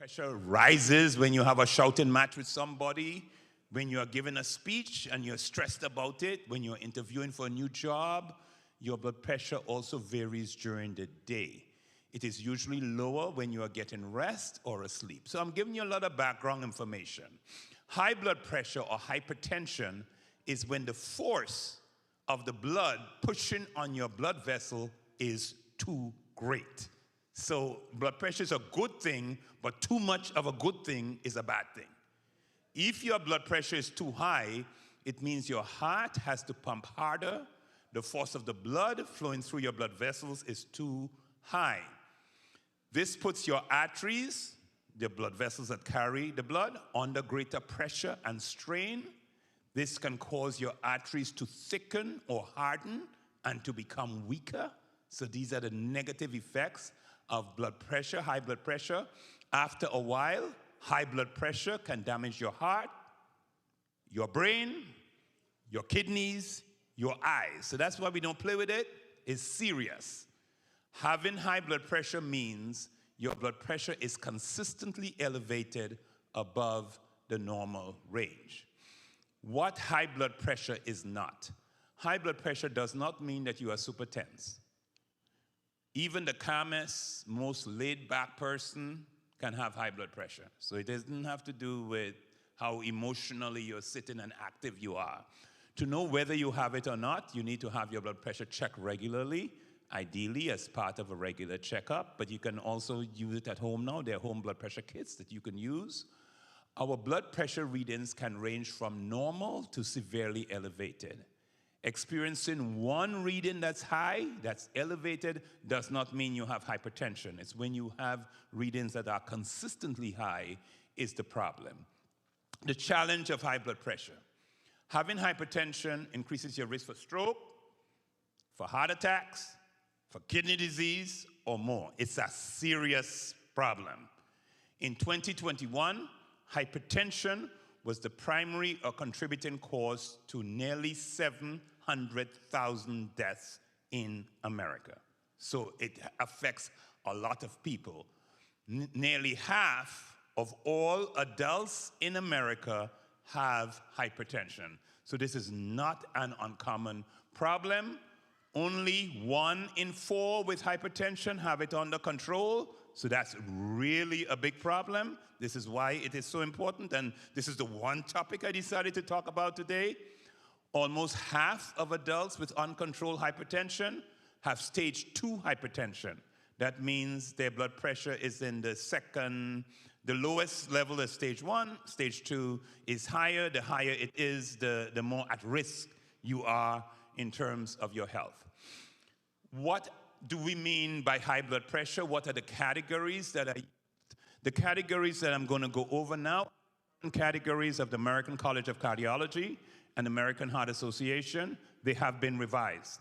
Pressure rises when you have a shouting match with somebody, when you are giving a speech and you're stressed about it, when you're interviewing for a new job. Your blood pressure also varies during the day. It is usually lower when you are getting rest or asleep. So I'm giving you a lot of background information. High blood pressure or hypertension is when the force of the blood pushing on your blood vessel is too great. So blood pressure is a good thing, but too much of a good thing is a bad thing. If your blood pressure is too high, it means your heart has to pump harder. The force of the blood flowing through your blood vessels is too high. This puts your arteries, the blood vessels that carry the blood, under greater pressure and strain. This can cause your arteries to thicken or harden and to become weaker. So these are the negative effects of blood pressure, high blood pressure. After a while, high blood pressure can damage your heart, your brain, your kidneys, your eyes. So that's why we don't play with it. It's serious. Having high blood pressure means your blood pressure is consistently elevated above the normal range. What high blood pressure is not. High blood pressure does not mean that you are super tense. Even the calmest, most laid-back person can have high blood pressure. So it doesn't have to do with how emotionally you're sitting and active you are. To know whether you have it or not, you need to have your blood pressure checked regularly, ideally as part of a regular checkup, but you can also use it at home now. There are home blood pressure kits that you can use. Our blood pressure readings can range from normal to severely elevated. Experiencing one reading that's high, that's elevated, does not mean you have hypertension. It's when you have readings that are consistently high is the problem. The challenge of high blood pressure. Having hypertension increases your risk for stroke, for heart attacks, for kidney disease, or more. It's a serious problem. In 2021, hypertension was the primary or contributing cause to nearly 700,000 deaths in America. So it affects a lot of people. Nearly half of all adults in America have hypertension. So this is not an uncommon problem. Only 1 in 4 with hypertension have it under control. So that's really a big problem. This is why it is so important, and this is the one topic I decided to talk about today. Almost half of adults with uncontrolled hypertension have stage 2 hypertension. That means their blood pressure is in the lowest level is stage 1, stage 2 is higher. The higher it is, the more at risk you are in terms of your health. What do we mean by high blood pressure? What are the categories that The categories that I'm going to go over now are categories of the American College of Cardiology and American Heart Association. They have been revised.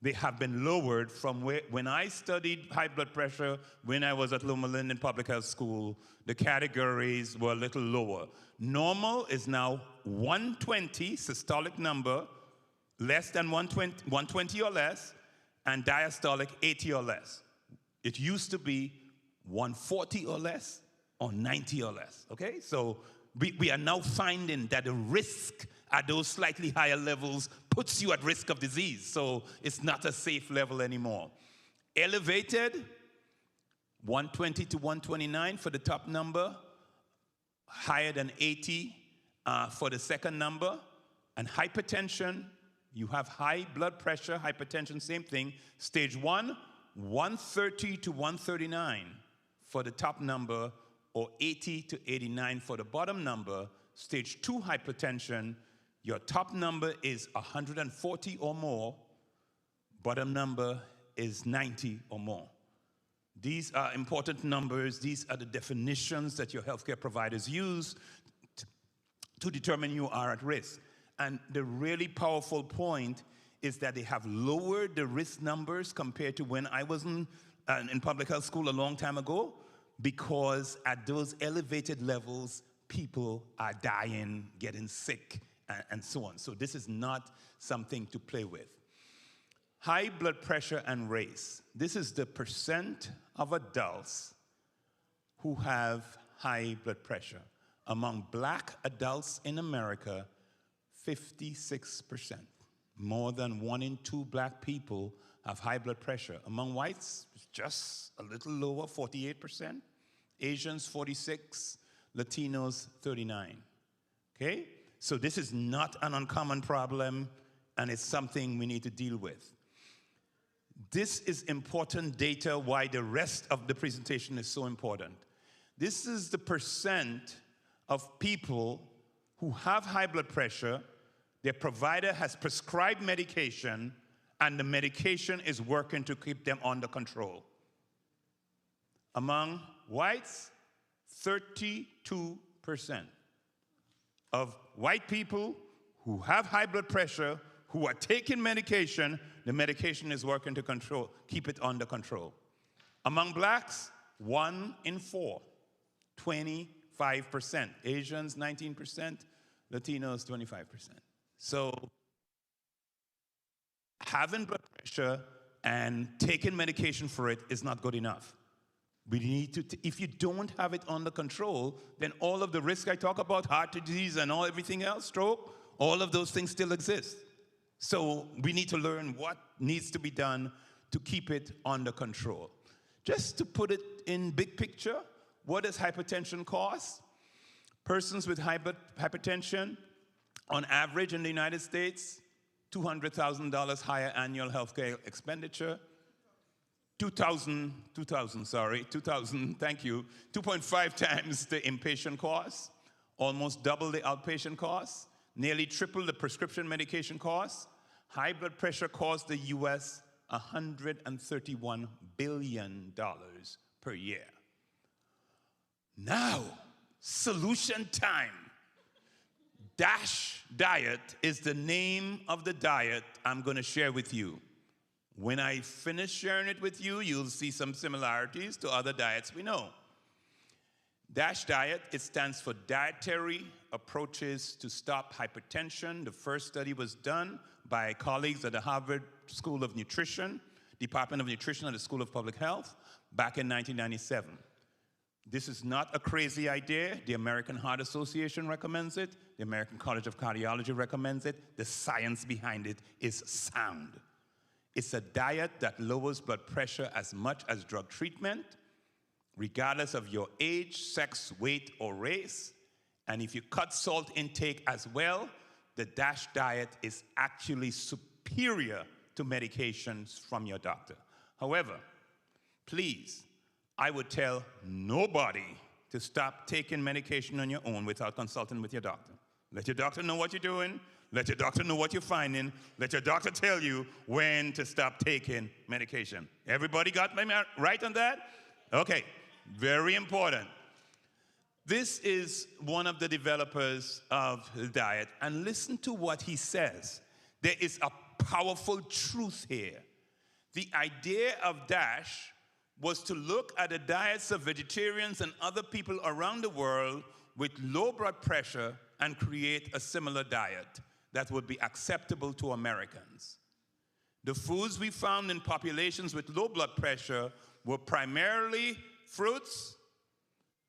They have been lowered from when I studied high blood pressure when I was at Loma Linda Public Health School. The categories were a little lower. Normal is now 120, systolic number, less than 120 or less, and diastolic 80 or less. It used to be 140 or less, or 90 or less, okay? So we are now finding that the risk at those slightly higher levels puts you at risk of disease, so it's not a safe level anymore. Elevated, 120 to 129 for the top number, higher than 80 for the second number, and hypertension, you have high blood pressure, hypertension, same thing, stage 1, 130 to 139 for the top number, or 80 to 89 for the bottom number. Stage 2 hypertension, your top number is 140 or more, bottom number is 90 or more. These are important numbers. These are the definitions that your healthcare providers use to determine you are at risk. And the really powerful point is that they have lowered the risk numbers compared to when I was in public health school a long time ago, because at those elevated levels, people are dying, getting sick, and so on. So this is not something to play with. High blood pressure and race. This is the percent of adults who have high blood pressure. Among black adults in America, 56%. More than 1 in 2 black people have high blood pressure. Among whites, it's just a little lower, 48%. Asians, 46%. Latinos, 39%. Okay? So this is not an uncommon problem, and it's something we need to deal with. This is important data, why the rest of the presentation is so important. This is the percent of people who have high blood pressure, their provider has prescribed medication, and the medication is working to keep them under control. Among whites, 32% of white people who have high blood pressure, who are taking medication, the medication is working to keep it under control. Among blacks, 1 in 4, 25%. Asians, 19%. Latinos, 25%. So having blood pressure and taking medication for it is not good enough. We need to, if you don't have it under control, then all of the risks I talk about, heart disease and everything else, stroke, all of those things still exist. So we need to learn what needs to be done to keep it under control. Just to put it in big picture, what does hypertension cost? Persons with hypertension, on average in the United States, $200,000 higher annual healthcare expenditure. 2,000, thank you. 2.5 times the inpatient cost, almost double the outpatient cost, nearly triple the prescription medication costs. High blood pressure costs the U.S. $131 billion per year. Now, solution time. DASH diet is the name of the diet I'm going to share with you. When I finish sharing it with you, you'll see some similarities to other diets we know. DASH diet, it stands for Dietary Approaches to Stop Hypertension. The first study was done by colleagues at the Harvard School of Nutrition, Department of Nutrition at the School of Public Health, back in 1997. This is not a crazy idea. The American Heart Association recommends it. The American College of Cardiology recommends it. The science behind it is sound. It's a diet that lowers blood pressure as much as drug treatment, regardless of your age, sex, weight, or race. And if you cut salt intake as well, the DASH diet is actually superior to medications from your doctor. However, please, I would tell nobody to stop taking medication on your own without consulting with your doctor. Let your doctor know what you're doing. Let your doctor know what you're finding. Let your doctor tell you when to stop taking medication. Everybody got me right on that? Okay, very important. This is one of the developers of the diet, and listen to what he says. There is a powerful truth here. The idea of DASH was to look at the diets of vegetarians and other people around the world with low blood pressure and create a similar diet that would be acceptable to Americans. The foods we found in populations with low blood pressure were primarily fruits,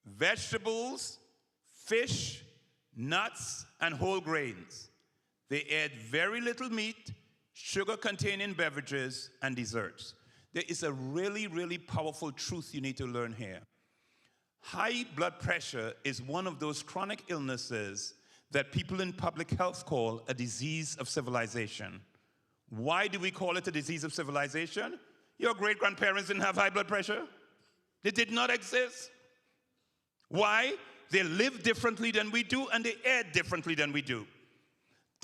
vegetables, fish, nuts, and whole grains. They ate very little meat, sugar-containing beverages, and desserts. There is a really, really powerful truth you need to learn here. High blood pressure is one of those chronic illnesses that people in public health call a disease of civilization. Why do we call it a disease of civilization? Your great-grandparents didn't have high blood pressure. They did not exist. Why? They live differently than we do, and they ate differently than we do.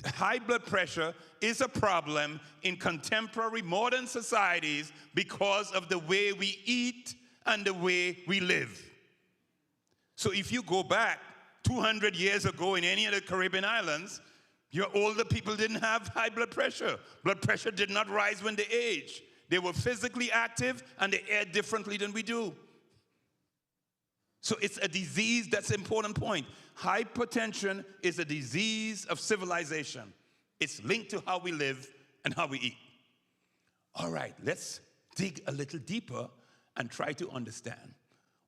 High blood pressure is a problem in contemporary modern societies because of the way we eat and the way we live. So if you go back 200 years ago in any of the Caribbean islands, your older people didn't have high blood pressure. Blood pressure did not rise when they aged. They were physically active and they ate differently than we do. So it's a disease, that's an important point. Hypertension is a disease of civilization. It's linked to how we live and how we eat. All right, let's dig a little deeper and try to understand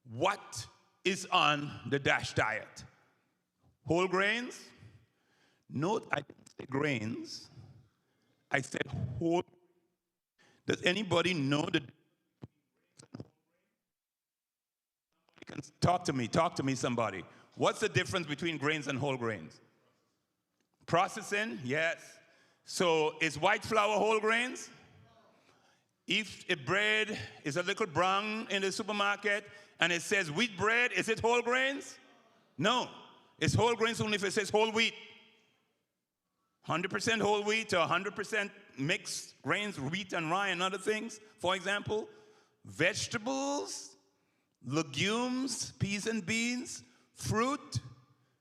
what is on the DASH diet? Whole grains? Note, I didn't say grains. I said whole. Does anybody know the? Talk to me, somebody. What's the difference between grains and whole grains? Processing, yes. So is white flour whole grains? If a bread is a little brown in the supermarket and it says wheat bread, is it whole grains? No. It's whole grains only if it says whole wheat. 100% whole wheat or 100% mixed grains, wheat and rye and other things. For example, vegetables, legumes, peas and beans, fruit,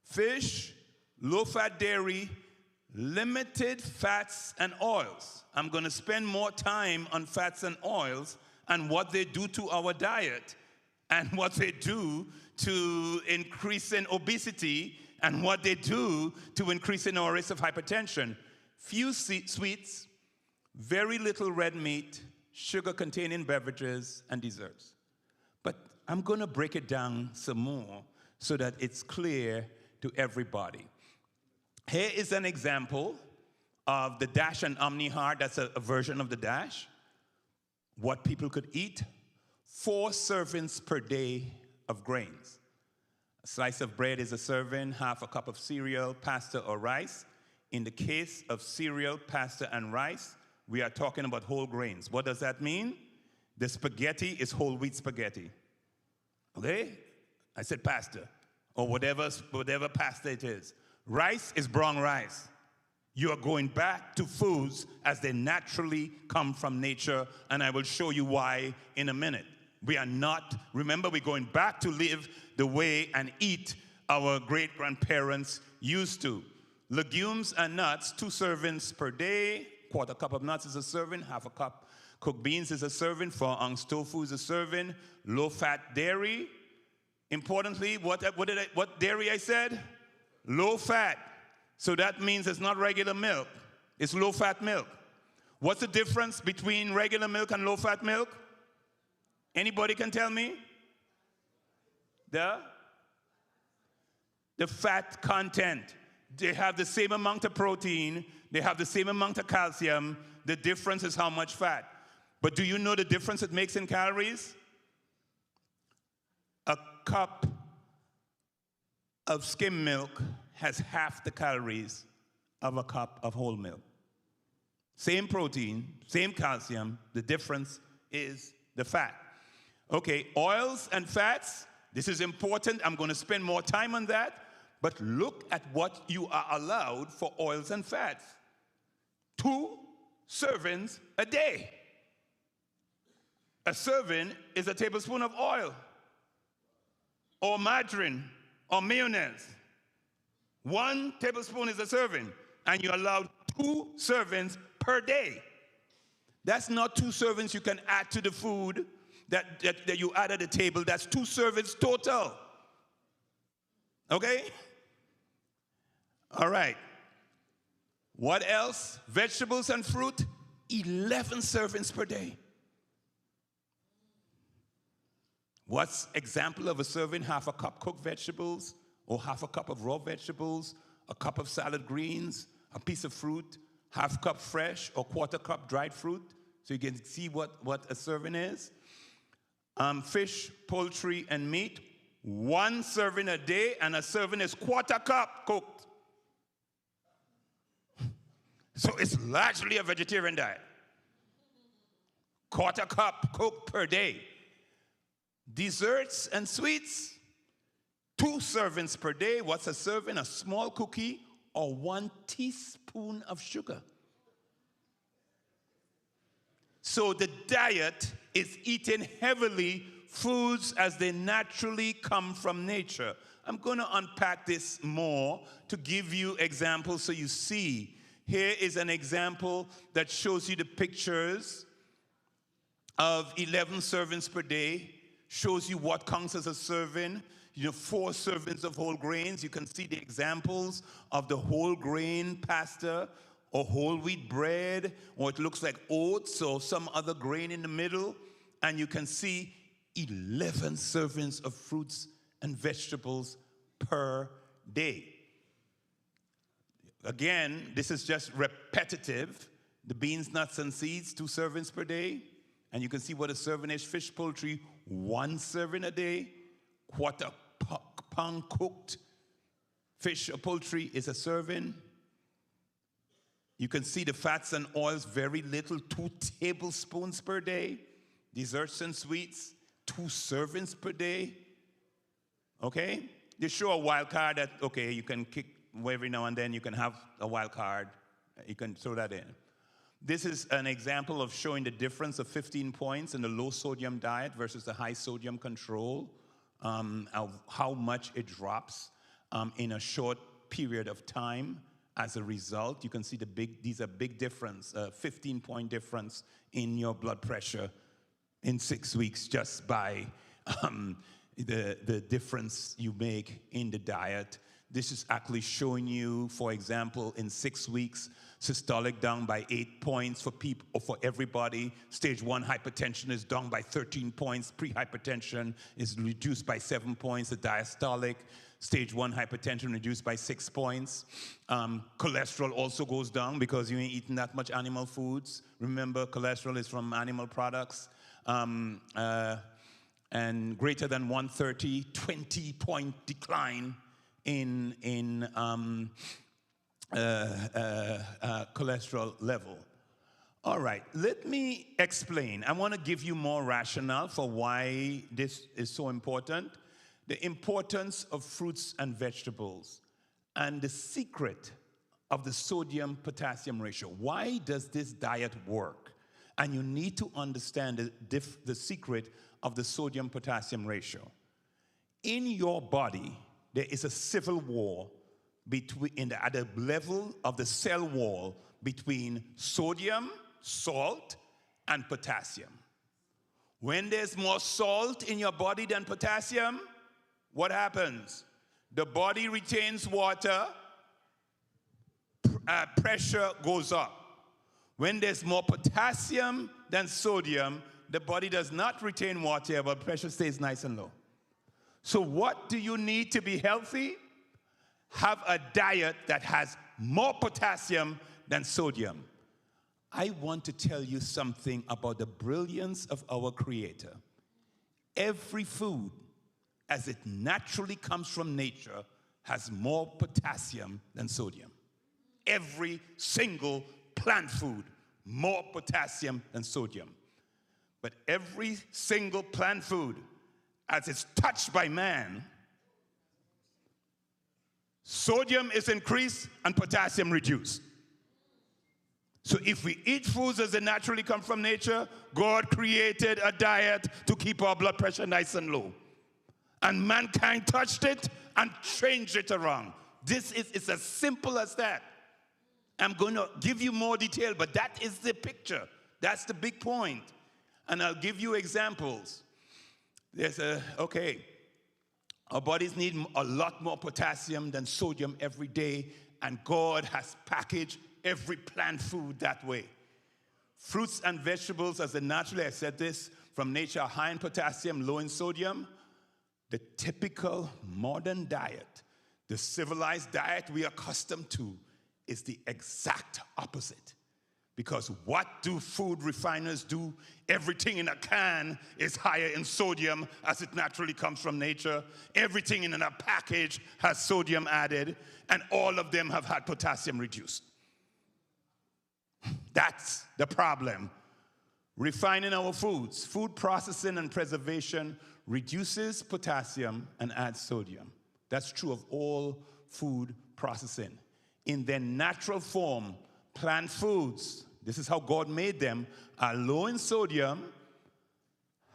fish, low-fat dairy, limited fats and oils. I'm going to spend more time on fats and oils and what they do to our diet and what they do to increase in obesity and what they do to increase in our risk of hypertension. Few sweets, very little red meat, sugar-containing beverages, and desserts. But I'm going to break it down some more so that it's clear to everybody. Here is an example of the DASH and OmniHeart. That's a version of the DASH. What people could eat: 4 servings per day of grains. A slice of bread is a serving, half a cup of cereal, pasta, or rice. In the case of cereal, pasta, and rice, we are talking about whole grains. What does that mean? The spaghetti is whole wheat spaghetti. Okay? I said pasta, or whatever pasta it is. Rice is brown rice. You are going back to foods as they naturally come from nature, and I will show you why in a minute. We are not, remember, we're going back to live the way and eat our great-grandparents used to. Legumes and nuts, 2 servings per day. Quarter cup of nuts is a serving, half a cup. Cooked beans is a serving, 4 ounce tofu is a serving. Low-fat dairy. Importantly, what dairy I said? Low-fat. So that means it's not regular milk. It's low-fat milk. What's the difference between regular milk and low-fat milk? Anybody can tell me? The fat content. They have the same amount of protein. They have the same amount of calcium. The difference is how much fat. But do you know the difference it makes in calories? A cup of skim milk has half the calories of a cup of whole milk. Same protein, same calcium. The difference is the fat. Okay, oils and fats, this is important. I'm going to spend more time on that. But look at what you are allowed for oils and fats. 2 servings a day. A serving is a tablespoon of oil, or margarine, or mayonnaise. 1 tablespoon is a serving, and you're allowed 2 servings per day. That's not 2 servings you can add to the food that you add at the table. That's 2 servings total. Okay? All right. What else? Vegetables and fruit, 11 servings per day. What's example of a serving? Half a cup cooked vegetables, or half a cup of raw vegetables, a cup of salad greens, a piece of fruit, half cup fresh or quarter cup dried fruit. So you can see what a serving is. Fish, poultry, and meat, 1 serving a day, and a serving is quarter cup cooked. So it's largely a vegetarian diet. Quarter cup cooked per day. Desserts and sweets, 2 servings per day. What's a serving? A small cookie or 1 teaspoon of sugar. So the diet is eating heavily foods as they naturally come from nature. I'm going to unpack this more to give you examples so you see. Here is an example that shows you the pictures of 11 servings per day, shows you what counts as a serving. 4 servings of whole grains. You can see the examples of the whole grain pasta or whole wheat bread, or it looks like oats or some other grain in the middle. And you can see 11 servings of fruits and vegetables per day. Again, this is just repetitive. The beans, nuts, and seeds, 2 servings per day. And you can see what a serving is. Fish, poultry, 1 serving a day. Quarter pound cooked fish or poultry is a serving. You can see the fats and oils, very little, 2 tablespoons per day. Desserts and sweets, 2 servings per day. Okay? They show a wild card that, okay, you can kick every now and then, you can have a wild card. You can throw that in. This is an example of showing the difference of 15 points in the low sodium diet versus the high sodium control, of how much it drops in a short period of time. As a result, you can see these are big difference, 15-point difference in your blood pressure in 6 weeks just by the difference you make in the diet. This is actually showing you, for example, in 6 weeks, systolic down by 8 points for people, or for everybody. Stage 1 hypertension is down by 13 points. Pre-hypertension is reduced by 7 points. The diastolic, stage 1 hypertension reduced by 6 points. Cholesterol also goes down because you ain't eating that much animal foods. Remember, cholesterol is from animal products. And greater than 130, 20-point decline in cholesterol level. All right, let me explain. I want to give you more rationale for why this is so important. The importance of fruits and vegetables and the secret of the sodium-potassium ratio. Why does this diet work? And you need to understand the secret of the sodium-potassium ratio. In your body, there is a civil war at the level of the cell wall between sodium, salt, and potassium. When there's more salt in your body than potassium, what happens? The body retains water, pressure goes up. When there's more potassium than sodium, the body does not retain water, but pressure stays nice and low. So what do you need to be healthy? Have a diet that has more potassium than sodium. I want to tell you something about the brilliance of our Creator. Every food, as it naturally comes from nature, has more potassium than sodium. Every single plant food, more potassium than sodium. But every single plant food, as it's touched by man, sodium is increased and potassium reduced. So if we eat foods as they naturally come from nature, God created a diet to keep our blood pressure nice and low. And mankind touched it and changed it around. It's as simple as that. I'm going to give you more detail, but that is the picture. That's the big point. And I'll give you examples. Our bodies need a lot more potassium than sodium every day, and God has packaged every plant food that way. Fruits and vegetables, as naturally, I said this, from nature are high in potassium, low in sodium. The typical modern diet, the civilized diet we are accustomed to, is the exact opposite. Because what do food refiners do? Everything in a can is higher in sodium as it naturally comes from nature. Everything in a package has sodium added, and all of them have had potassium reduced. That's the problem. Refining our foods, food processing and preservation reduces potassium and adds sodium. That's true of all food processing. In their natural form, plant foods, this is how God made them, are low in sodium,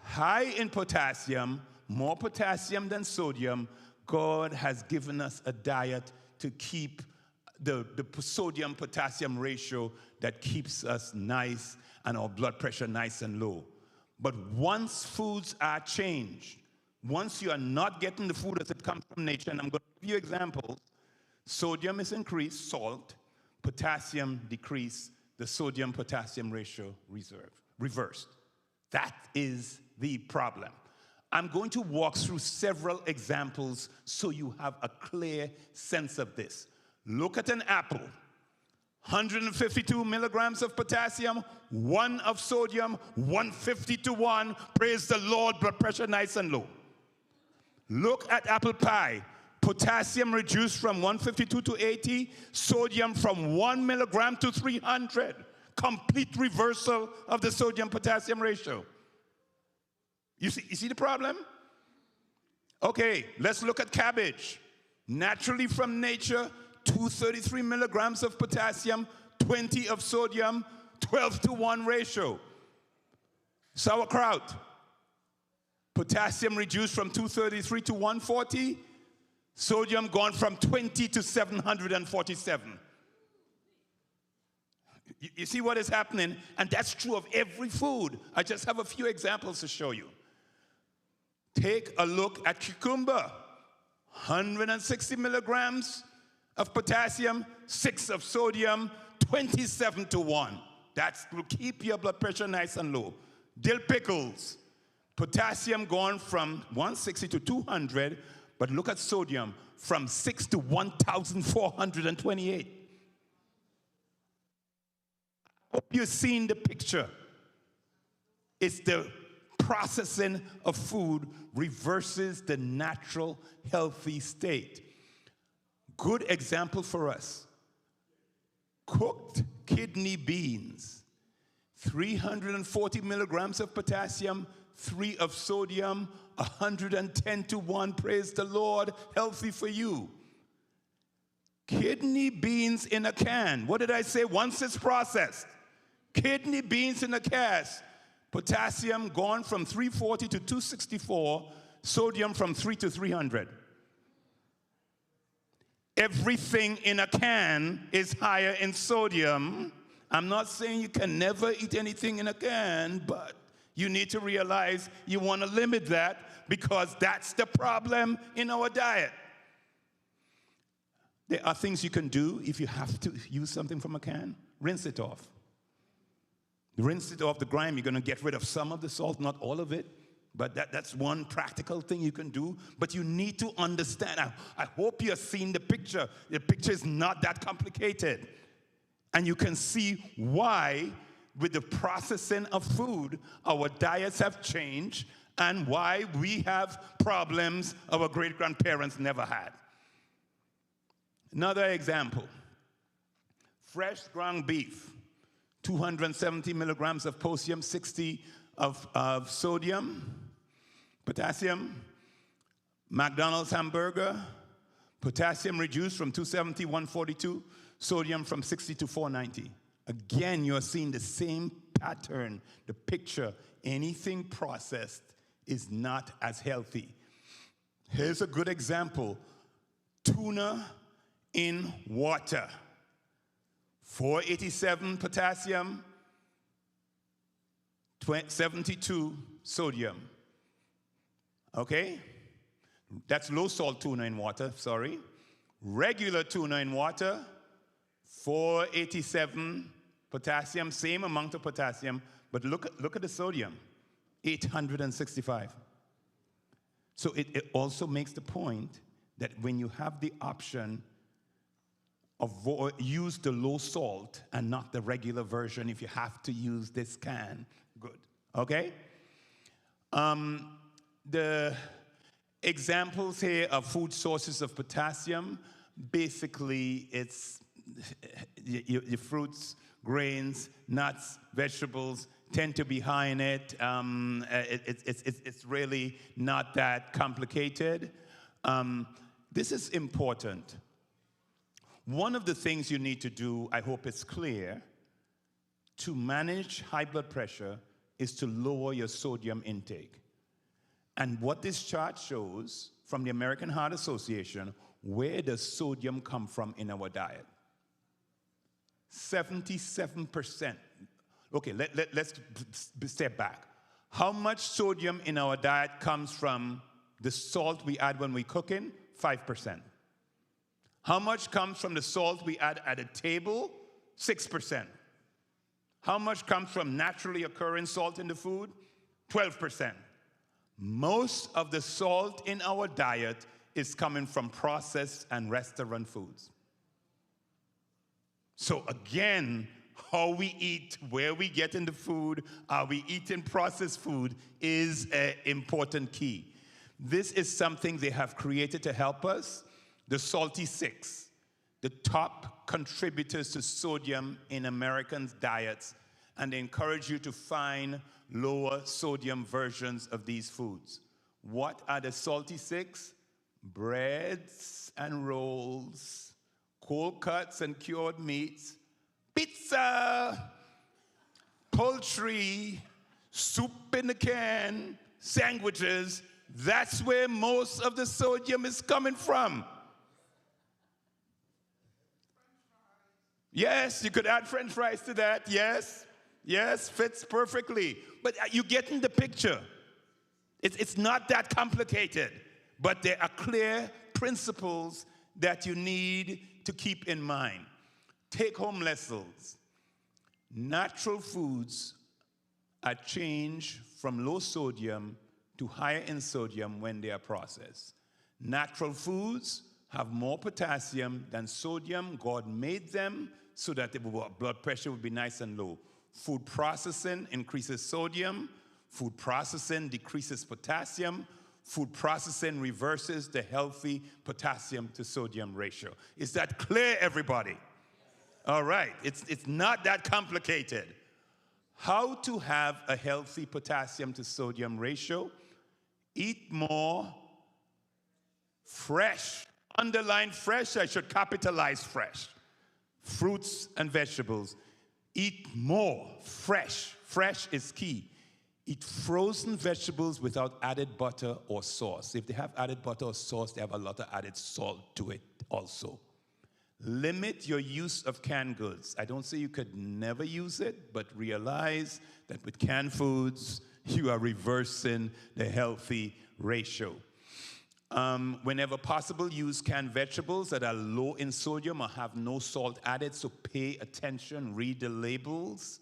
high in potassium, more potassium than sodium. God has given us a diet to keep the sodium-potassium ratio that keeps us nice and our blood pressure nice and low. But once foods are changed, once you are not getting the food as it comes from nature, and I'm going to give you examples, sodium is increased, salt, potassium decreased, the sodium-potassium ratio reversed. That is the problem. I'm going to walk through several examples so you have a clear sense of this. Look at an apple. 152 milligrams of potassium, 1 of sodium, 150 to 1. Praise the Lord, blood pressure nice and low. Look at apple pie. Potassium reduced from 152 to 80, sodium from 1 milligram to 300. Complete reversal of the sodium-potassium ratio. You see the problem? Okay, let's look at cabbage. Naturally from nature, 233 milligrams of potassium, 20 of sodium, 12 to 1 ratio. Sauerkraut. Potassium reduced from 233 to 140. Sodium gone from 20 to 747. You see what is happening? And that's true of every food. I just have a few examples to show you. Take a look at cucumber. 160 milligrams of potassium, 6 of sodium, 27 to 1. That will keep your blood pressure nice and low. Dill pickles. Potassium gone from 160 to 200, but look at sodium, from 6 to 1,428. Hope you've seen the picture. It's the processing of food reverses the natural, healthy state. Good example for us. Cooked kidney beans, 340 milligrams of potassium, 3 of sodium, 110 to 1, praise the Lord, healthy for you. Kidney beans in a can. What did I say? Once it's processed. Kidney beans in a cask. Potassium gone from 340 to 264, sodium from 3 to 300. Everything in a can is higher in sodium. I'm not saying you can never eat anything in a can, but you need to realize you want to limit that because that's the problem in our diet. There are things you can do if you have to use something from a can. Rinse it off. Rinse it off the grime. You're going to get rid of some of the salt, not all of it. But that's one practical thing you can do. But you need to understand. I hope you're seeing the picture. The picture is not that complicated. And you can see why, with the processing of food, our diets have changed and why we have problems our great-grandparents never had. Another example. Fresh ground beef. 270 milligrams of potassium, 60 of sodium, potassium. McDonald's hamburger, potassium reduced from 270 to 142, sodium from 60 to 490. Again, you're seeing the same pattern, the picture. Anything processed is not as healthy. Here's a good example. Tuna in water. 487 potassium, 72 sodium. Okay? That's low salt tuna in water, sorry. Regular tuna in water, 487 potassium, same amount of potassium, but look at the sodium, 865. So it also makes the point that when you have the option, use the low salt and not the regular version if you have to use this can. Good. Okay? The examples here of food sources of potassium, basically it's your fruits, grains, nuts, vegetables tend to be high in it. It's really not that complicated. This is important. One of the things you need to do, I hope it's clear, to manage high blood pressure is to lower your sodium intake. And what this chart shows from the American Heart Association, where does sodium come from in our diet? 77%. Okay, let's step back. How much sodium in our diet comes from the salt we add when we're cooking? 5%. How much comes from the salt we add at a table? 6%. How much comes from naturally occurring salt in the food? 12%. Most of the salt in our diet is coming from processed and restaurant foods. So again, how we eat, where we get in the food, are we eating processed food is an important key. This is something they have created to help us. The Salty Six, the top contributors to sodium in Americans' diets, and they encourage you to find lower sodium versions of these foods. What are the Salty Six? Breads and rolls, cold cuts and cured meats, pizza, poultry, soup in the can, sandwiches. That's where most of the sodium is coming from. Yes, you could add French fries to that. Yes, yes, fits perfectly. But you're getting the picture. It's not that complicated, but there are clear principles that you need to keep in mind. Take-home lessons. Natural foods are changed from low sodium to higher in sodium when they are processed. Natural foods have more potassium than sodium. God made them so that the blood pressure would be nice and low. Food processing increases sodium. Food processing decreases potassium. Food processing reverses the healthy potassium to sodium ratio. Is that clear, everybody? All right, it's not that complicated. How to have a healthy potassium to sodium ratio? Eat more fresh. Underline fresh, I should capitalize fresh. Fruits and vegetables. Eat more fresh. Fresh is key. Eat frozen vegetables without added butter or sauce. If they have added butter or sauce, they have a lot of added salt to it also. Limit your use of canned goods. I don't say you could never use it, but realize that with canned foods, you are reversing the healthy ratio. Whenever possible, use canned vegetables that are low in sodium or have no salt added, so pay attention, read the labels.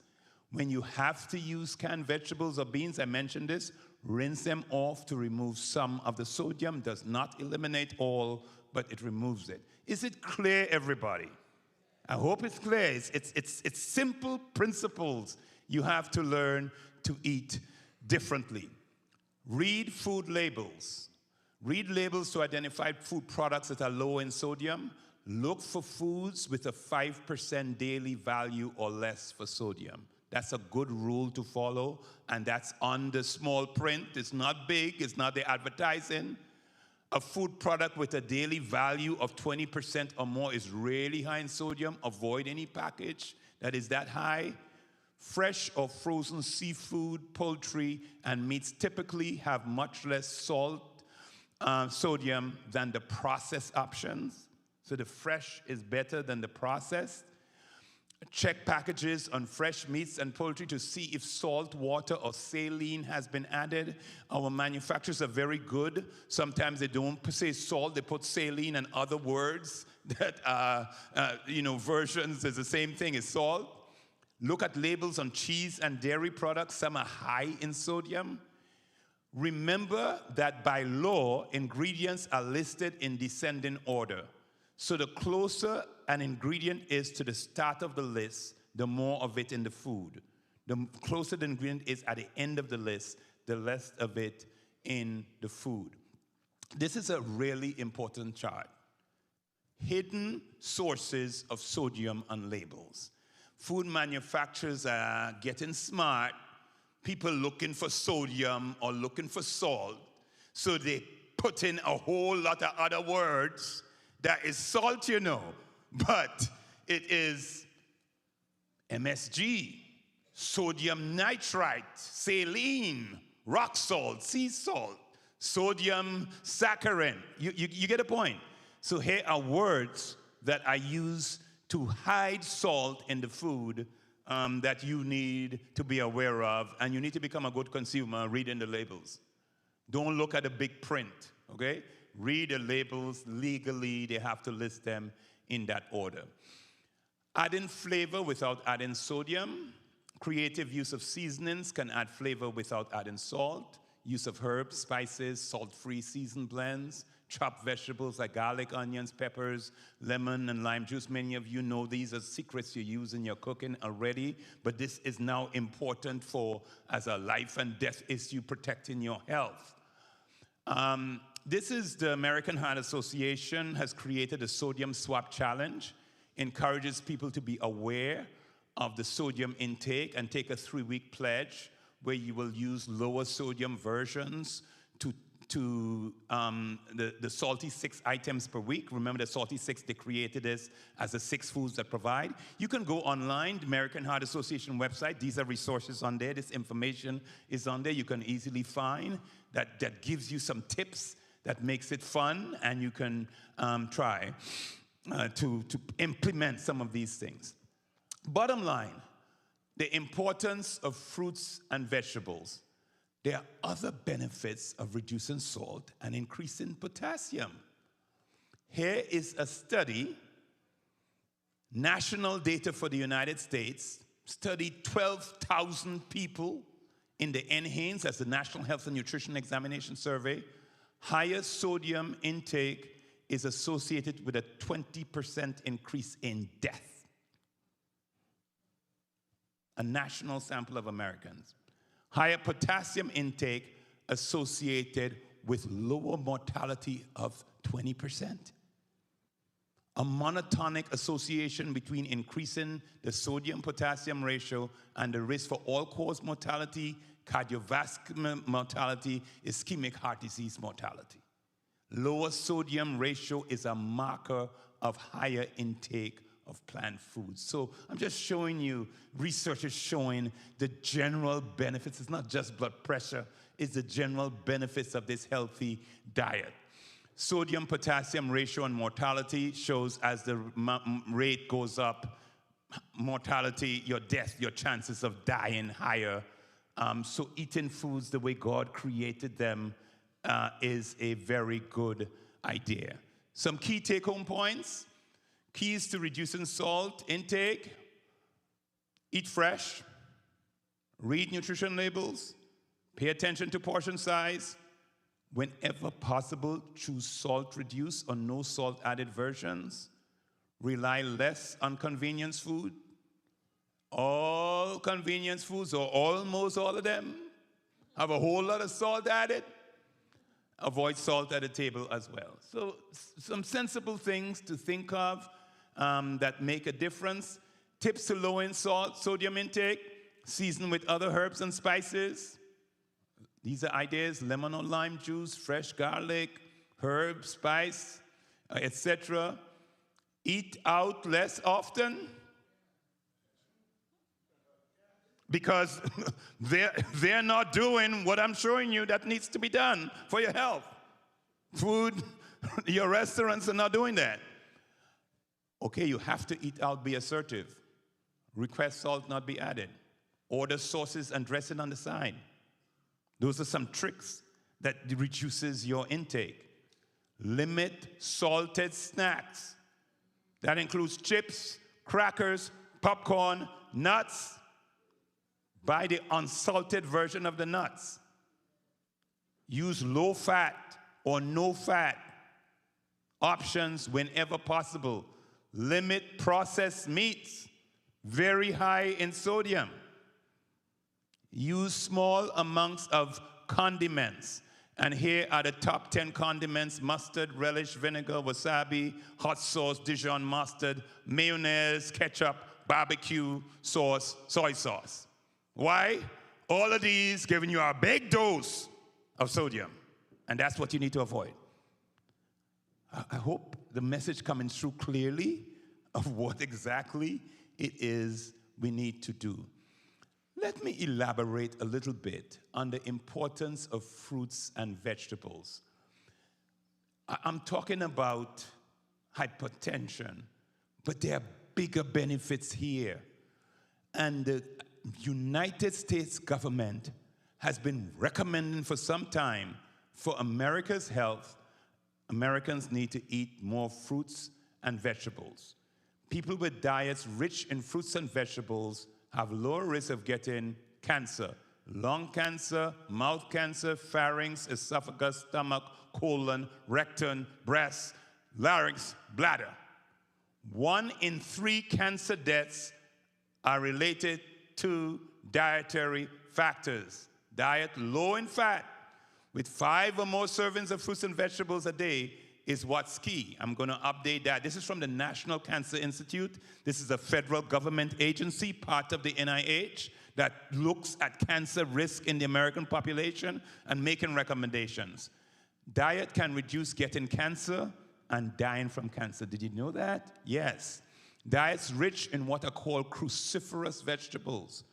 When you have to use canned vegetables or beans, I mentioned this, rinse them off to remove some of the sodium. Does not eliminate all, but it removes it. Is it clear, everybody? I hope it's clear. It's simple principles you have to learn to eat differently. Read food labels. Read labels to identify food products that are low in sodium. Look for foods with a 5% daily value or less for sodium. That's a good rule to follow, and that's on the small print. It's not big, it's not the advertising. A food product with a daily value of 20% or more is really high in sodium. Avoid any package that is that high. Fresh or frozen seafood, poultry, and meats typically have much less sodium than the processed options. So the fresh is better than the processed. Check packages on fresh meats and poultry to see if salt, water, or saline has been added. Our manufacturers are very good. Sometimes they don't say salt, they put saline and other words that are, versions is the same thing as salt. Look at labels on cheese and dairy products. Some are high in sodium. Remember that by law, ingredients are listed in descending order. So the closer an ingredient is to the start of the list, the more of it in the food. The closer the ingredient is at the end of the list, the less of it in the food. This is a really important chart. Hidden sources of sodium on labels. Food manufacturers are getting smart. People looking for sodium or looking for salt, so they put in a whole lot of other words. That is salt, but it is MSG, sodium nitrite, saline, rock salt, sea salt, sodium saccharin. You get a point. So here are words that are used to hide salt in the food that you need to be aware of, and you need to become a good consumer reading the labels. Don't look at the big print, okay? Read the labels legally. They have to list them in that order. Adding flavor without adding sodium. Creative use of seasonings can add flavor without adding salt. use of herbs, spices, salt-free seasoned blends, chopped vegetables like garlic, onions, peppers, lemon, and lime juice. Many of you know these are secrets you use in your cooking already, but this is now important as a life and death issue, protecting your health. This is the American Heart Association has created a sodium swap challenge, encourages people to be aware of the sodium intake and take a 3-week pledge where you will use lower sodium versions to the salty 6 items per week. Remember the salty 6, they created this as the 6 foods that provide. You can go online, the American Heart Association website. These are resources on there. This information is on there. You can easily find that gives you some tips that makes it fun, and you can try to implement some of these things. Bottom line, the importance of fruits and vegetables. There are other benefits of reducing salt and increasing potassium. Here is a study, national data for the United States, studied 12,000 people in the NHANES, that's the National Health and Nutrition Examination Survey. Higher sodium intake is associated with a 20% increase in death. A national sample of Americans. Higher potassium intake associated with lower mortality of 20%. A monotonic association between increasing the sodium-potassium ratio and the risk for all-cause mortality, cardiovascular mortality, ischemic heart disease mortality. Lower sodium ratio is a marker of higher intake of plant foods. So I'm just showing you, research is showing the general benefits. It's not just blood pressure, it's the general benefits of this healthy diet. Sodium-potassium ratio and mortality shows as the rate goes up, mortality, your death, your chances of dying higher. So eating foods the way God created them is a very good idea. Some key take-home points. Keys to reducing salt intake: eat fresh, read nutrition labels, pay attention to portion size. Whenever possible, choose salt-reduced or no salt added versions. Rely less on convenience food. All convenience foods, or almost all of them, have a whole lot of salt added. Avoid salt at the table as well. So some sensible things to think of that make a difference. Tips to lower sodium intake: season with other herbs and spices. These are ideas: lemon or lime juice, fresh garlic, herb, spice, etc. Eat out less often, because they're not doing what I'm showing you that needs to be done for your health. Food, your restaurants are not doing that. Okay, you have to eat out, be assertive. Request salt not be added. Order sauces and dressing on the side. Those are some tricks that reduces your intake. Limit salted snacks. That includes chips, crackers, popcorn, nuts. Buy the unsalted version of the nuts. Use low-fat or no-fat options whenever possible. Limit processed meats, very high in sodium. Use small amounts of condiments. And here are the top 10 condiments: mustard, relish, vinegar, wasabi, hot sauce, Dijon mustard, mayonnaise, ketchup, barbecue sauce, soy sauce. Why? All of these giving you a big dose of sodium. And that's what you need to avoid. I hope the message coming through clearly of what exactly it is we need to do. Let me elaborate a little bit on the importance of fruits and vegetables. I'm talking about hypertension, but there are bigger benefits here. And the United States government has been recommending for some time, for America's health, Americans need to eat more fruits and vegetables. People with diets rich in fruits and vegetables have lower risk of getting cancer, lung cancer, mouth cancer, pharynx, esophagus, stomach, colon, rectum, breast, larynx, bladder. 1 in 3 cancer deaths are related to dietary factors. Diet low in fat, with 5 or more servings of fruits and vegetables a day is what's key. I'm going to update that. This is from the National Cancer Institute. This is a federal government agency, part of the NIH, that looks at cancer risk in the American population and making recommendations. Diet can reduce getting cancer and dying from cancer. Did you know that? Yes. Diets rich in what are called cruciferous vegetables,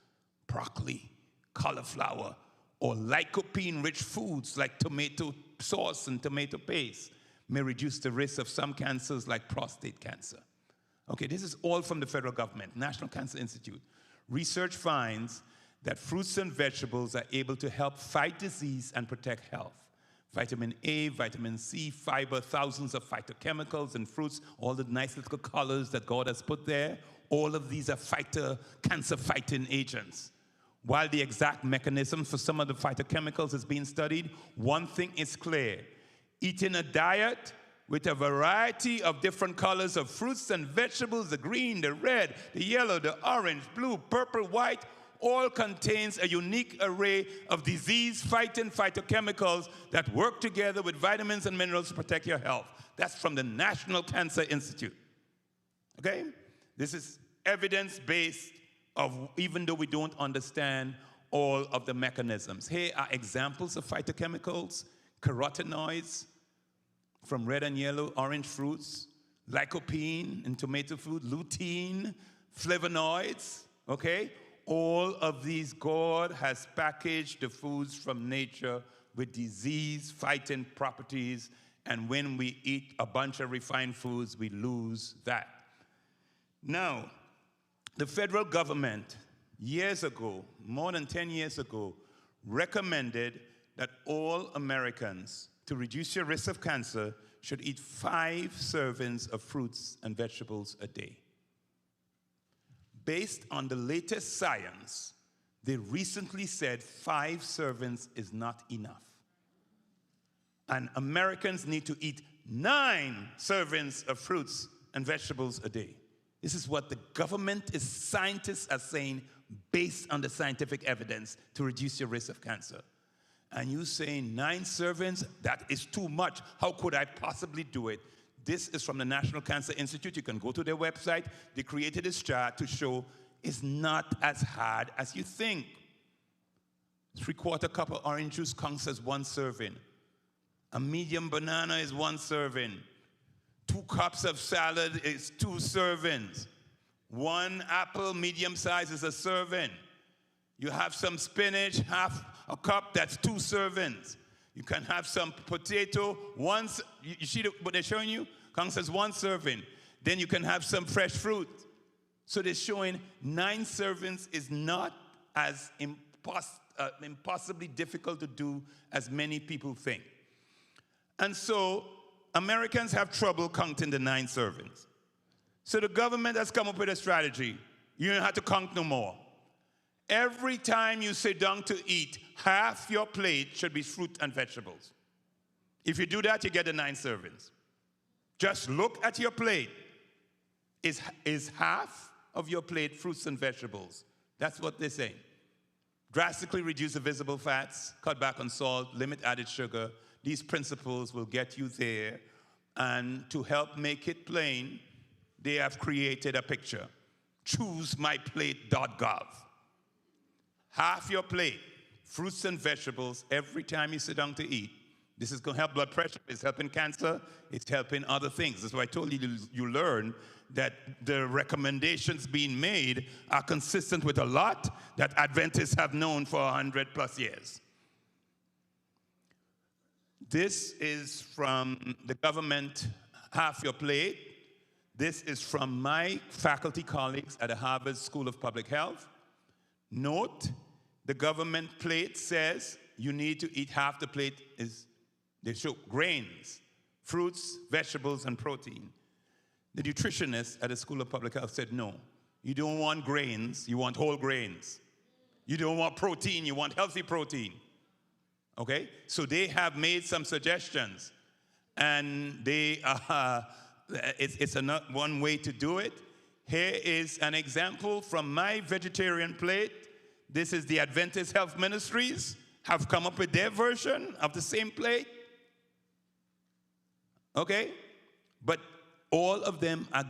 broccoli, cauliflower, or lycopene-rich foods like tomato sauce and tomato paste may reduce the risk of some cancers like prostate cancer. Okay, this is all from the federal government, National Cancer Institute. Research finds that fruits and vegetables are able to help fight disease and protect health. Vitamin A, vitamin C, fiber, thousands of phytochemicals in fruits, all the nice little colors that God has put there, all of these are cancer-fighting agents. While the exact mechanism for some of the phytochemicals is being studied, one thing is clear. Eating a diet with a variety of different colors of fruits and vegetables, the green, the red, the yellow, the orange, blue, purple, white, all contains a unique array of disease-fighting phytochemicals that work together with vitamins and minerals to protect your health. That's from the National Cancer Institute. Okay? This is evidence-based, even though we don't understand all of the mechanisms. Here are examples of phytochemicals: carotenoids from red and yellow, orange fruits, lycopene in tomato food, lutein, flavonoids, okay? All of these, God has packaged the foods from nature with disease-fighting properties, and when we eat a bunch of refined foods, we lose that. Now, the federal government, years ago, more than 10 years ago, recommended that all Americans, to reduce your risk of cancer, should eat 5 servings of fruits and vegetables a day. Based on the latest science, they recently said 5 servings is not enough. And Americans need to eat 9 servings of fruits and vegetables a day. This is what the government, scientists are saying based on the scientific evidence to reduce your risk of cancer. And you saying 9 servings, that is too much. How could I possibly do it? This is from the National Cancer Institute. You can go to their website. They created this chart to show it's not as hard as you think. 3/4 cup of orange juice counts as 1 serving. A medium banana is 1 serving. 2 cups of salad is 2 servings. 1 apple, medium size, is a serving. You have some spinach, half a cup, that's 2 servings. You can have some potato, you see what they're showing you? Counts as 1 serving. Then you can have some fresh fruit. So they're showing 9 servings is not as impossibly difficult to do as many people think. And so Americans have trouble counting the 9 servings. So the government has come up with a strategy. You don't have to count no more. Every time you sit down to eat, half your plate should be fruit and vegetables. If you do that, you get the 9 servings. Just look at your plate. Is half of your plate fruits and vegetables? That's what they're saying. Drastically reduce the visible fats, cut back on salt, limit added sugar. These principles will get you there. And to help make it plain, they have created a picture. ChooseMyPlate.gov. Half your plate, fruits and vegetables, every time you sit down to eat. This is going to help blood pressure. It's helping cancer. It's helping other things. That's why I told you learn that the recommendations being made are consistent with a lot that Adventists have known for 100+ years. This is from the government, half your plate. This is from my faculty colleagues at the Harvard School of Public Health. Note, the government plate says you need to eat half the plate they show grains, fruits, vegetables, and protein. The nutritionist at the School of Public Health said, no, you don't want grains, you want whole grains. You don't want protein, you want healthy protein. Okay? So they have made some suggestions. And it's one way to do it. Here is an example from my vegetarian plate. This is the Adventist Health Ministries have come up with their version of the same plate. Okay? But all of them are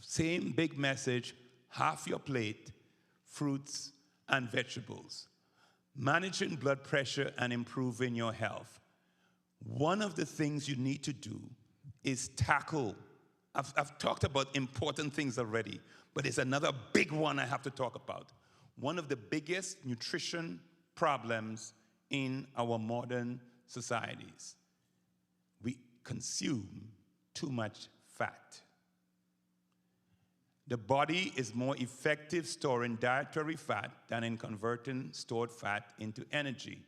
same big message, half your plate, fruits and vegetables. Managing blood pressure and improving your health. One of the things you need to do is tackle. I've talked about important things already, but there's another big one I have to talk about. One of the biggest nutrition problems in our modern societies. We consume too much fat. The body is more effective storing dietary fat than in converting stored fat into energy.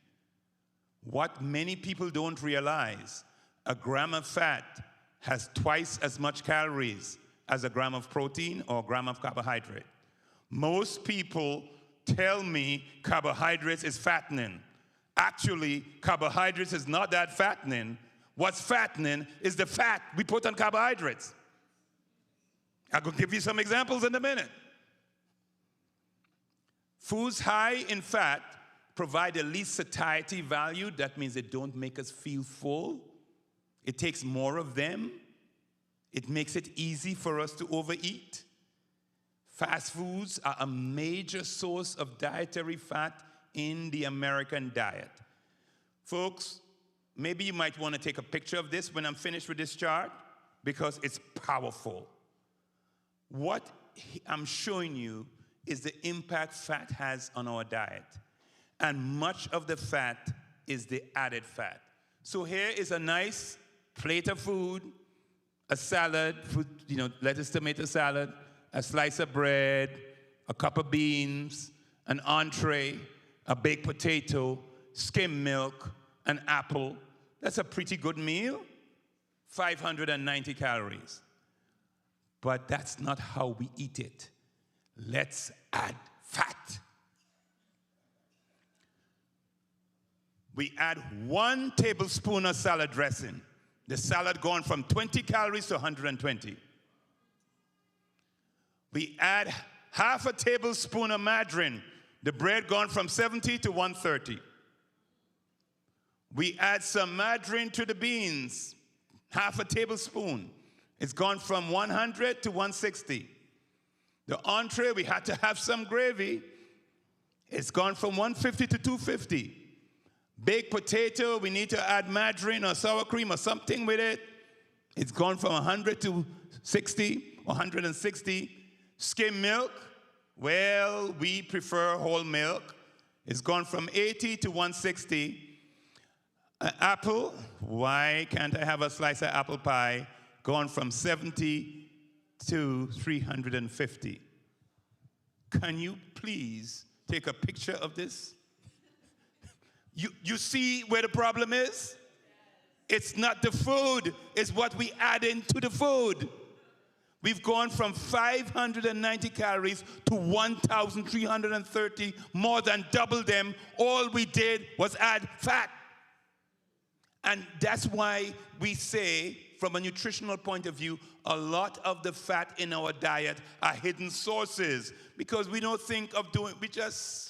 What many people don't realize, a gram of fat has twice as much calories as a gram of protein or a gram of carbohydrate. Most people tell me carbohydrates is fattening. Actually, carbohydrates is not that fattening. What's fattening is the fat we put on carbohydrates. I'm going to give you some examples in a minute. Foods high in fat provide the least satiety value. That means they don't make us feel full. It takes more of them. It makes it easy for us to overeat. Fast foods are a major source of dietary fat in the American diet. Folks, maybe you might want to take a picture of this when I'm finished with this chart because it's powerful. What I'm showing you is the impact fat has on our diet. And much of the fat is the added fat. So here is a nice plate of food, a salad, lettuce, tomato salad, a slice of bread, a cup of beans, an entree, a baked potato, skim milk, an apple. That's a pretty good meal, 590 calories. But that's not how we eat it. Let's add fat. We add 1 tablespoon of salad dressing. The salad gone from 20 calories to 120. We add half a tablespoon of margarine. The bread gone from 70 to 130. We add some margarine to the beans, half a tablespoon. It's gone from 100 to 160. The entree, we had to have some gravy. It's gone from 150 to 250. Baked potato, we need to add margarine or sour cream or something with it. It's gone from 100 to 60, 160. Skim milk, well, we prefer whole milk. It's gone from 80 to 160. An apple, why can't I have a slice of apple pie? Gone from 70 to 350. Can you please take a picture of this? You see where the problem is? It's not the food, it's what we add into the food. We've gone from 590 calories to 1,330, more than double them. All we did was add fat. And that's why we say, from a nutritional point of view, a lot of the fat in our diet are hidden sources because we don't think of doing, we just,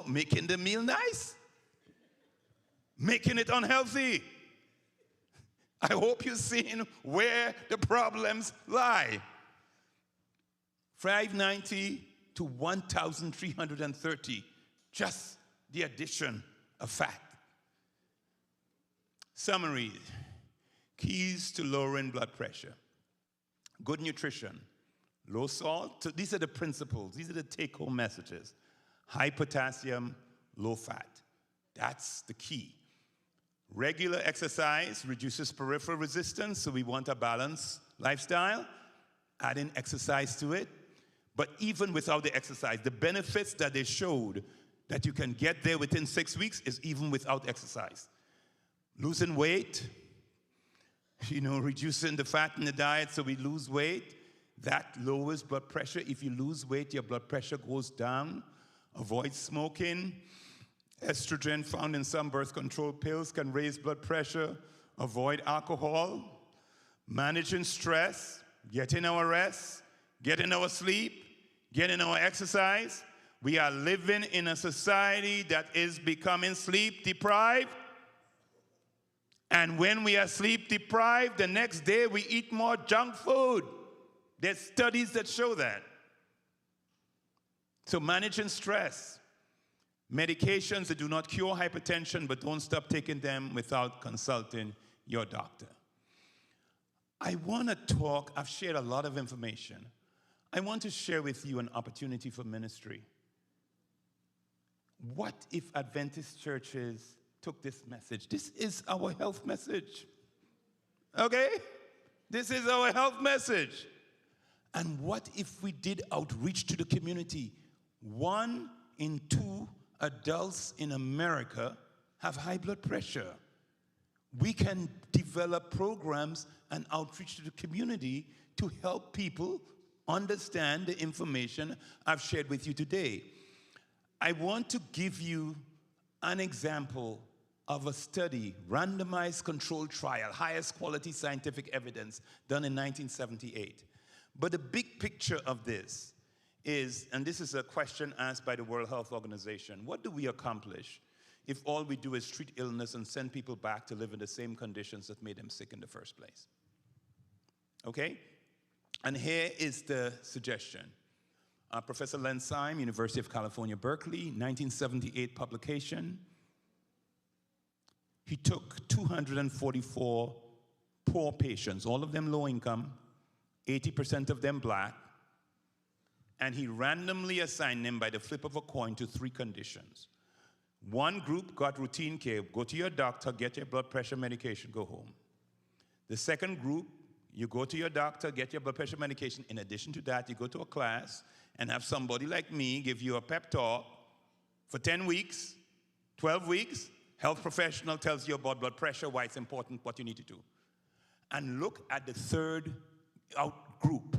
making the meal nice, making it unhealthy. I hope you're seeing where the problems lie. 590 to 1,330, just the addition of fat. Summary, keys to lowering blood pressure. Good nutrition, low salt. So these are the principles. These are the take-home messages. High potassium, low fat. That's the key. Regular exercise reduces peripheral resistance, so we want a balanced lifestyle. Adding exercise to it. But even without the exercise, the benefits that they showed that you can get there within 6 weeks is even without exercise. Losing weight, reducing the fat in the diet so we lose weight, that lowers blood pressure. If you lose weight, your blood pressure goes down. Avoid smoking. Estrogen found in some birth control pills can raise blood pressure. Avoid alcohol. Managing stress. Getting our rest. Getting our sleep. Getting our exercise. We are living in a society that is becoming sleep deprived. And when we are sleep deprived, the next day we eat more junk food. There's studies that show that. So managing stress. Medications that do not cure hypertension, but don't stop taking them without consulting your doctor. I want to talk, I've shared a lot of information. I want to share with you an opportunity for ministry. What if Adventist churches took this message? This is our health message. Okay? This is our health message. And what if we did outreach to the community? 1 in 2 adults in America have high blood pressure. We can develop programs and outreach to the community to help people understand the information I've shared with you today. I want to give you an example of a study, randomized controlled trial, highest quality scientific evidence, done in 1978. But the big picture of this is, and this is a question asked by the World Health Organization, what do we accomplish if all we do is treat illness and send people back to live in the same conditions that made them sick in the first place? Okay? And here is the suggestion. Professor Len Syme, University of California, Berkeley, 1978 publication. He took 244 poor patients, all of them low income, 80% of them black, and he randomly assigned them by the flip of a coin to 3 conditions. One group got routine care, go to your doctor, get your blood pressure medication, go home. The second group, you go to your doctor, get your blood pressure medication. In addition to that, you go to a class and have somebody like me give you a pep talk for 10 weeks, 12 weeks. Health professional tells you about blood pressure, why it's important, what you need to do. And look at the third group,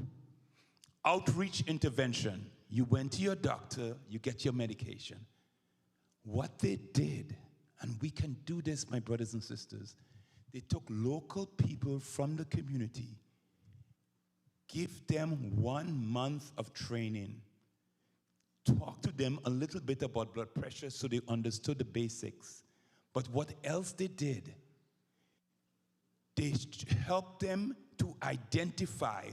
outreach intervention. You went to your doctor, you get your medication. What they did, and we can do this, my brothers and sisters, they took local people from the community, give them 1 month of training, talk to them a little bit about blood pressure so they understood the basics. But what else they did, they helped them to identify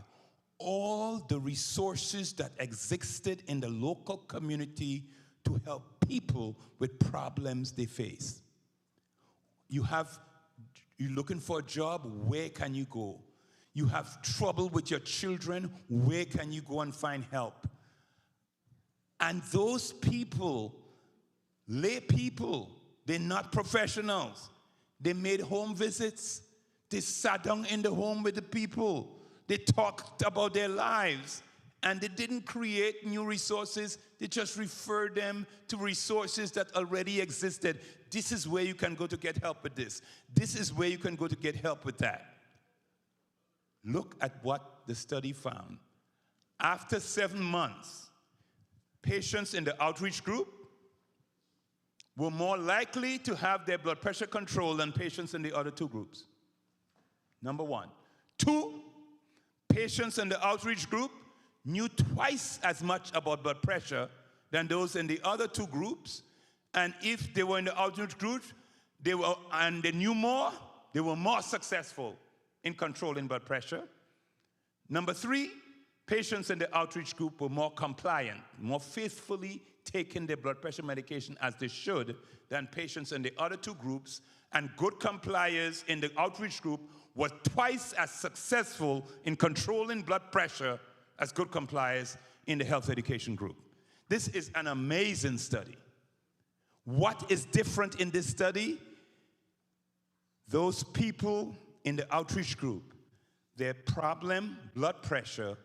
all the resources that existed in the local community to help people with problems they face. You're looking for a job, where can you go? You have trouble with your children, where can you go and find help? And those people, lay people, they're not professionals. They made home visits. They sat down in the home with the people. They talked about their lives. And they didn't create new resources. They just referred them to resources that already existed. This is where you can go to get help with this. This is where you can go to get help with that. Look at what the study found. After 7 months, patients in the outreach group were more likely to have their blood pressure controlled than patients in the other 2 groups. Number 1. 2, patients in the outreach group knew twice as much about blood pressure than those in the other 2 groups. And if they were in the outreach group, they knew more, they were more successful in controlling blood pressure. Number 3, patients in the outreach group were more compliant, more faithfully taking their blood pressure medication as they should than patients in the other 2 groups, and good compliers in the outreach group were twice as successful in controlling blood pressure as good compliers in the health education group. This is an amazing study. What is different in this study? Those people in the outreach group, their problem, blood pressure,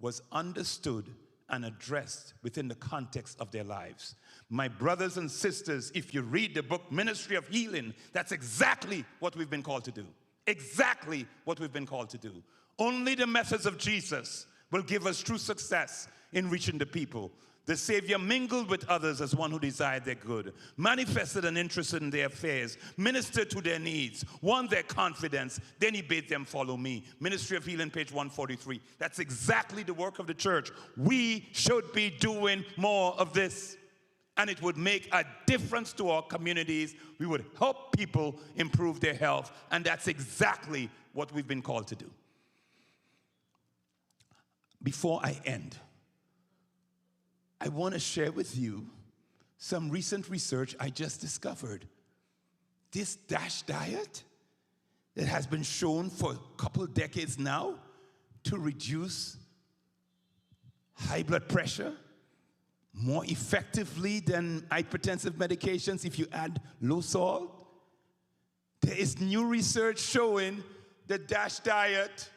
was understood and addressed within the context of their lives. My brothers and sisters, if you read the book Ministry of Healing, that's exactly what we've been called to do. Exactly what we've been called to do. Only the methods of Jesus will give us true success in reaching the people. The Savior mingled with others as one who desired their good, manifested an interest in their affairs, ministered to their needs, won their confidence. Then he bade them follow me. Ministry of Healing, page 143. That's exactly the work of the church. We should be doing more of this. And it would make a difference to our communities. We would help people improve their health. And that's exactly what we've been called to do. Before I end, I want to share with you some recent research I just discovered. This DASH diet that has been shown for a couple decades now to reduce high blood pressure more effectively than hypertensive medications if you add low salt. There is new research showing that DASH diet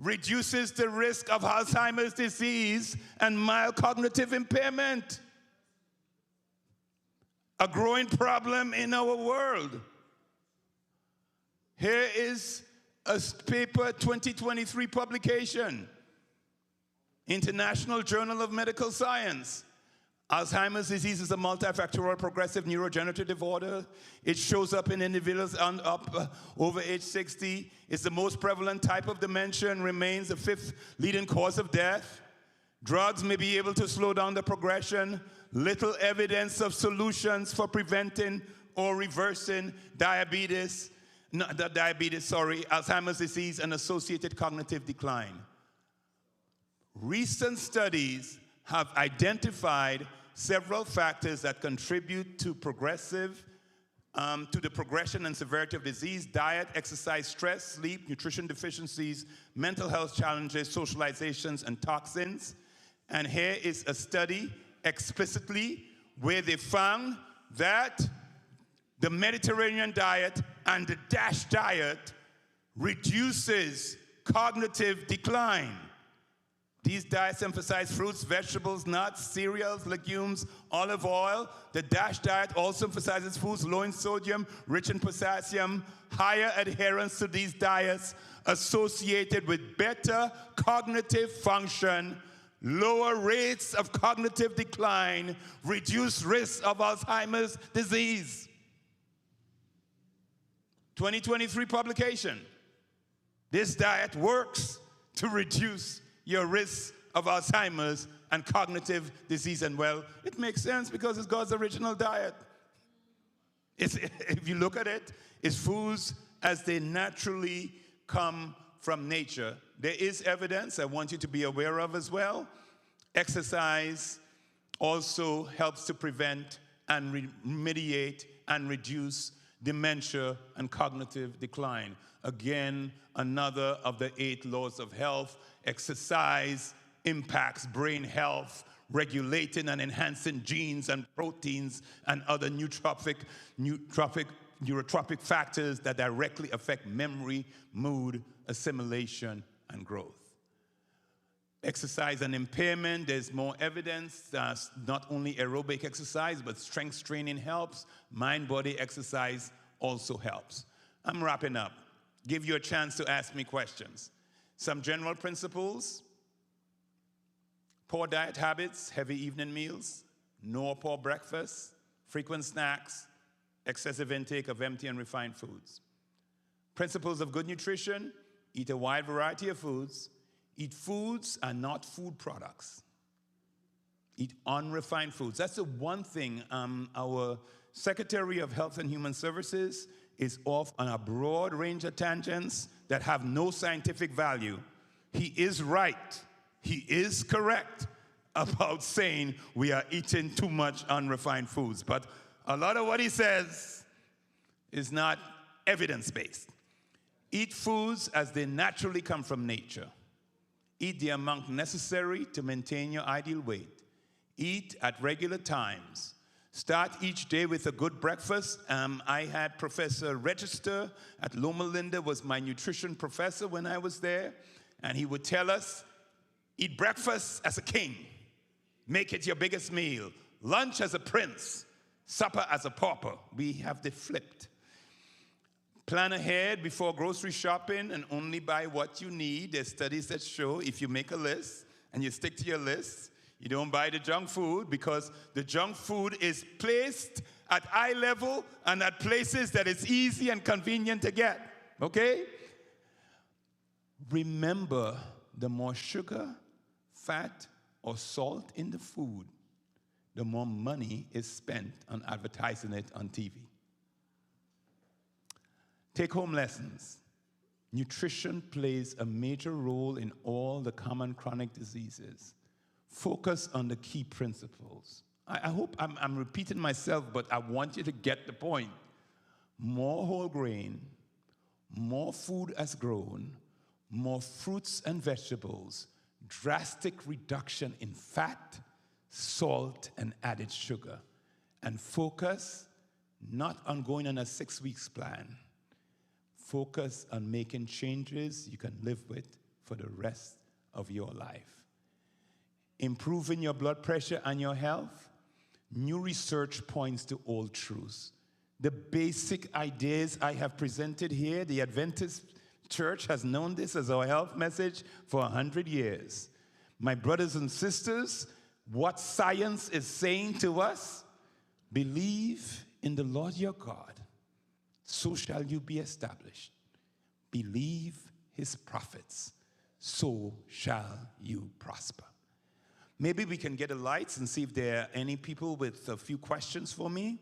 reduces the risk of Alzheimer's disease and mild cognitive impairment. A growing problem in our world. Here is a paper, 2023 publication, International Journal of Medical Science. Alzheimer's disease is a multifactorial progressive neurodegenerative disorder. It shows up in individuals over age 60. It's the most prevalent type of dementia and remains the 5th leading cause of death. Drugs may be able to slow down the progression. Little evidence of solutions for preventing or reversing Alzheimer's disease and associated cognitive decline. Recent studies have identified several factors that contribute to the progression and severity of disease: diet, exercise, stress, sleep, nutrition deficiencies, mental health challenges, socializations, and toxins. And here is a study explicitly where they found that the Mediterranean diet and the DASH diet reduces cognitive decline. These diets emphasize fruits, vegetables, nuts, cereals, legumes, olive oil. The DASH diet also emphasizes foods low in sodium, rich in potassium. Higher adherence to these diets associated with better cognitive function, lower rates of cognitive decline, reduced risk of Alzheimer's disease. 2023 publication. This diet works to reduce your risk of Alzheimer's and cognitive disease. And well, it makes sense because it's God's original diet. If you look at it, it's foods as they naturally come from nature. There is evidence I want you to be aware of as well. Exercise also helps to prevent and remediate and reduce dementia and cognitive decline. Again, another of the 8 laws of health. Exercise impacts brain health, regulating and enhancing genes and proteins and other neurotropic factors that directly affect memory, mood, assimilation, and growth. Exercise and impairment, there's more evidence that not only aerobic exercise, but strength training helps. Mind-body exercise also helps. I'm wrapping up. Give you a chance to ask me questions. Some general principles: poor diet habits, heavy evening meals, no or poor breakfast, frequent snacks, excessive intake of empty and refined foods. Principles of good nutrition: eat a wide variety of foods, eat foods and not food products, eat unrefined foods. That's the one thing our Secretary of Health and Human Services is off on a broad range of tangents that have no scientific value. He is right. He is correct about saying we are eating too much unrefined foods. But a lot of what he says is not evidence-based. Eat foods as they naturally come from nature. Eat the amount necessary to maintain your ideal weight. Eat at regular times. Start each day with a good breakfast. I had Professor Register at Loma Linda, was my nutrition professor when I was there, and he would tell us, eat breakfast as a king. Make it your biggest meal. Lunch as a prince. Supper as a pauper. We have the flipped. Plan ahead before grocery shopping and only buy what you need. There's studies that show if you make a list and you stick to your list, You don't buy the junk food because the junk food is placed at eye level and at places that it's easy and convenient to get. Okay? Remember, the more sugar, fat, or salt in the food, the more money is spent on advertising it on TV. Take-home lessons. Nutrition plays a major role in all the common chronic diseases. Focus on the key principles. I hope I'm repeating myself, but I want you to get the point. More whole grain, more food as grown, more fruits and vegetables, drastic reduction in fat, salt, and added sugar. And focus not on going on a 6-week plan. Focus on making changes you can live with for the rest of your life. Improving your blood pressure and your health. New research points to old truths. The basic ideas I have presented here, the Adventist Church has known this as our health message for 100 years. My brothers and sisters, what science is saying to us, believe in the Lord your God, so shall you be established. Believe his prophets, so shall you prosper. Maybe we can get the lights and see if there are any people with a few questions for me.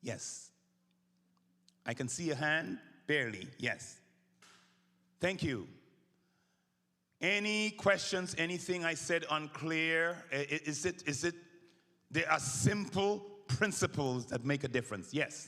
Yes. I can see a hand, barely, yes. Thank you. Any questions, anything I said unclear? Is it, there are simple principles that make a difference? Yes.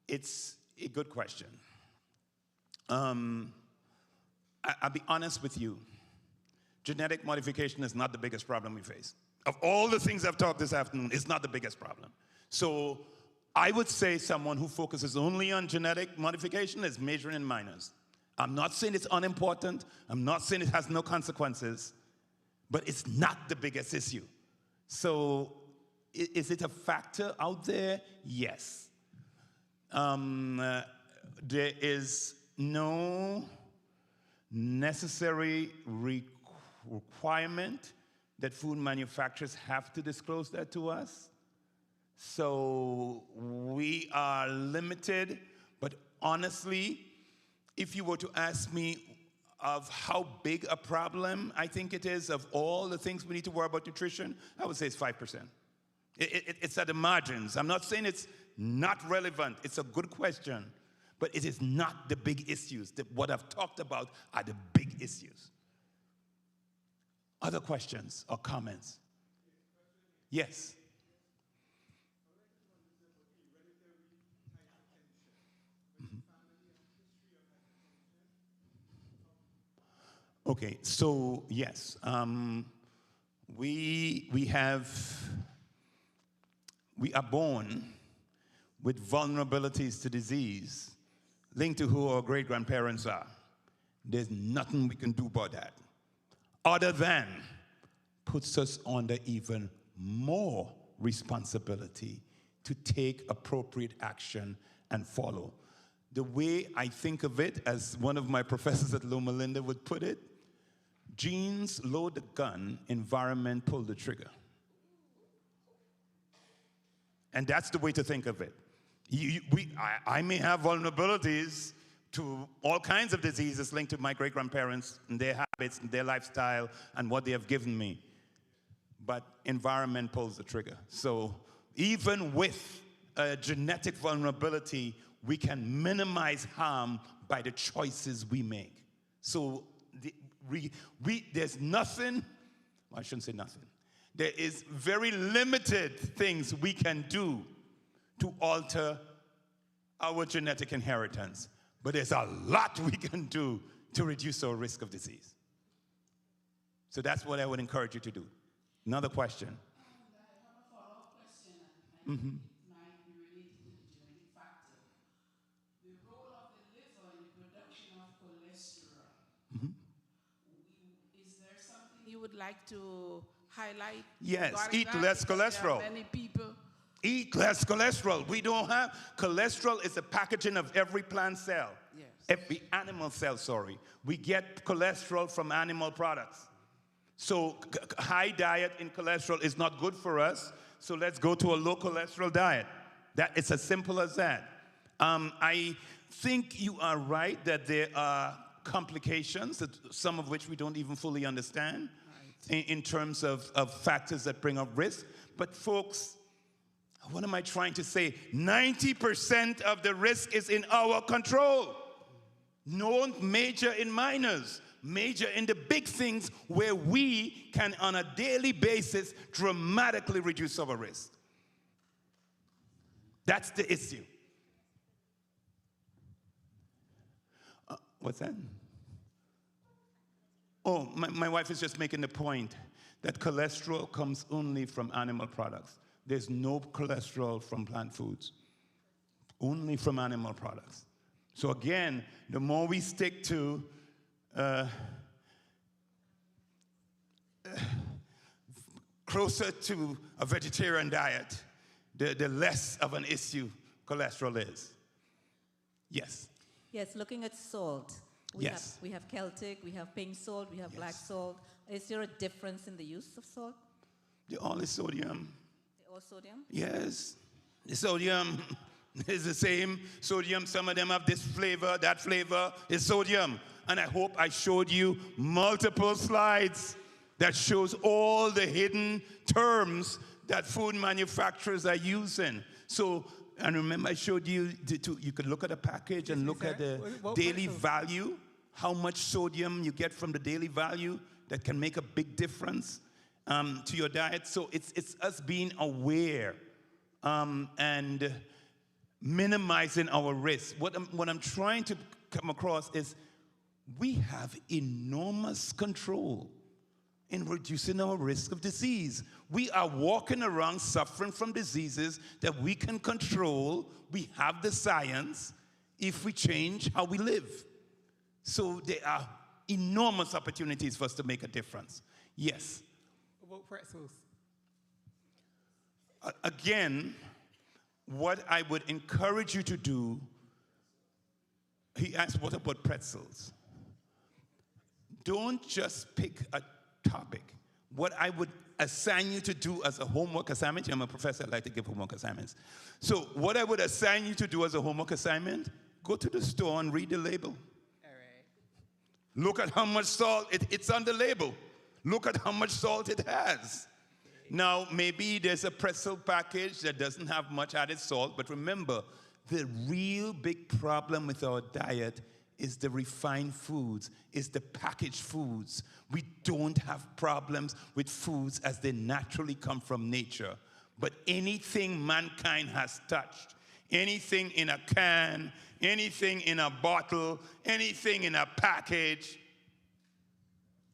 It's a good question. I'll be honest with you. Genetic modification is not the biggest problem we face. Of all the things I've taught this afternoon, it's not the biggest problem. So I would say someone who focuses only on genetic modification is majoring in minors. I'm not saying it's unimportant. I'm not saying it has no consequences. But it's not the biggest issue. So is it a factor out there? Yes. There is no necessary requirement that food manufacturers have to disclose that to us. So we are limited, but honestly, if you were to ask me of how big a problem I think it is of all the things we need to worry about nutrition, I would say it's 5%. It's at the margins. I'm not saying it's not relevant. It's a good question, but it is not the big issues. What I've talked about are the big issues. Other questions or comments? Yes. Okay, so yes, we are born with vulnerabilities to disease linked to who our great-grandparents are. There's nothing we can do about that other than puts us under even more responsibility to take appropriate action and follow. The way I think of it, as one of my professors at Loma Linda would put it, genes load the gun, environment pull the trigger. And that's the way to think of it. I may have vulnerabilities to all kinds of diseases linked to my great-grandparents and their habits and their lifestyle and what they have given me. But environment pulls the trigger. So even with a genetic vulnerability, we can minimize harm by the choices we make. So there's nothing, well, I shouldn't say nothing. There is very limited things we can do to alter our genetic inheritance. But there's a lot we can do to reduce our risk of disease. So that's what I would encourage you to do. Another question. I have a follow-up question. might be related to the genetic factor. The role of the liver in the production of cholesterol. Is there something you would like to highlight? Yes, eat that? less Because cholesterol. there are many people. Eat less cholesterol. We don't have cholesterol is the packaging of every plant cell. Yes. Every animal cell, sorry. We get cholesterol from animal products. So high diet in cholesterol is not good for us. So let's go to a low cholesterol diet. It's as simple as that. I think you are right that there are complications, some of which we don't even fully understand, in terms of factors that bring up risk. But folks, what am I trying to say? 90% of the risk is in our control. No major in minors, major in the big things where we can, on a daily basis, dramatically reduce our risk. That's the issue. What's that? Oh, my wife is just making the point that cholesterol comes only from animal products. There's no cholesterol from plant foods, only from animal products. So again, the more we stick to closer to a vegetarian diet, the less of an issue cholesterol is. Yes? Yes, looking at salt. We have Celtic, we have pink salt, we have black salt. Is there a difference in the use of salt? They're all is sodium. They're all sodium? Yes. The sodium is the same sodium. Some of them have this flavor, that flavor is sodium. And I hope I showed you multiple slides that shows all the hidden terms that food manufacturers are using. So, and remember I showed you, you could look at a package and look at the daily value, how much sodium you get from the daily value that can make a big difference to your diet. So it's us being aware and minimizing our risk. What I'm trying to come across is we have enormous control in reducing our risk of disease. We are walking around suffering from diseases that we can control. We have the science if we change how we live. So there are enormous opportunities for us to make a difference. Yes? What about pretzels? Again, what I would encourage you to do, he asked, what about pretzels? Don't just pick a topic. What I would assign you to do as a homework assignment, I'm a professor, I like to give homework assignments. So what I would assign you to do as a homework assignment, go to the store and read the label. All right. Look at how much salt, it's on the label. Look at how much salt it has. Now, maybe there's a pretzel package that doesn't have much added salt, but remember, the real big problem with our diet is the refined foods, is the packaged foods. We don't have problems with foods as they naturally come from nature. But anything mankind has touched, anything in a can, anything in a bottle, anything in a package,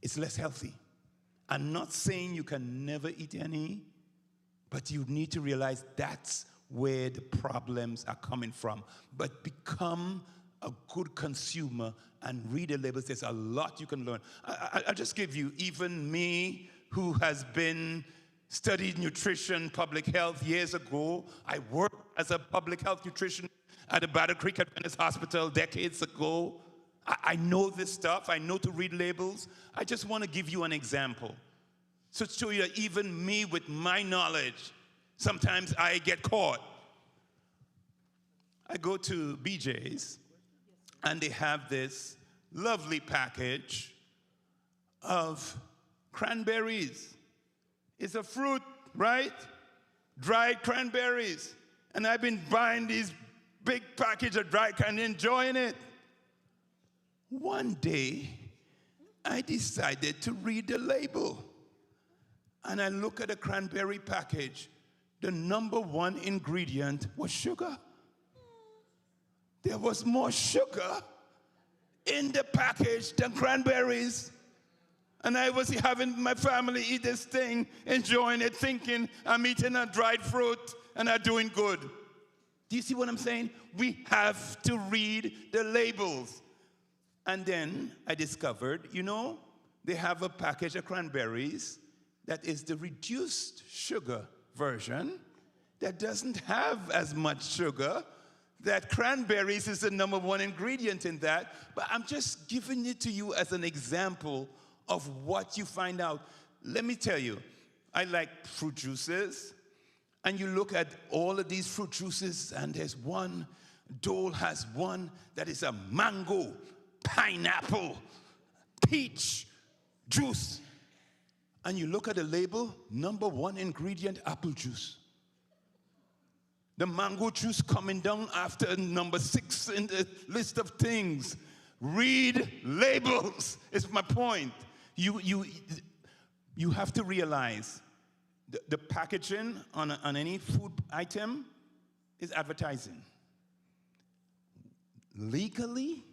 it's less healthy. I'm not saying you can never eat any, but you need to realize that's where the problems are coming from. But become a good consumer and read the labels. There's a lot you can learn. I'll just give you, even me, who has been studied nutrition, public health years ago. I worked as a public health nutritionist at the Battle Creek Adventist Hospital decades ago. I know this stuff. I know to read labels. I just want to give you an example. So to show you that even me with my knowledge, sometimes I get caught. I go to BJ's, and they have this lovely package of cranberries. It's a fruit, right? Dried cranberries. And I've been buying these big package of dried cranberries, enjoying it. One day, I decided to read the label. And I look at the cranberry package. The number one ingredient was sugar. There was more sugar in the package than cranberries. And I was having my family eat this thing, enjoying it, thinking I'm eating a dried fruit. and are doing good. Do you see what I'm saying? We have to read the labels. And then I discovered, they have a package of cranberries that is the reduced sugar version that doesn't have as much sugar. That cranberries is the number one ingredient in that. But I'm just giving it to you as an example of what you find out. Let me tell you, I like fruit juices. And you look at all of these fruit juices, and there's one, Dole has one that is a mango, pineapple, peach juice. And you look at the label, number one ingredient, apple juice. The mango juice coming down after number 6 in the list of things. Read labels, is my point. You have to realize the packaging on any food item is advertising. Legally,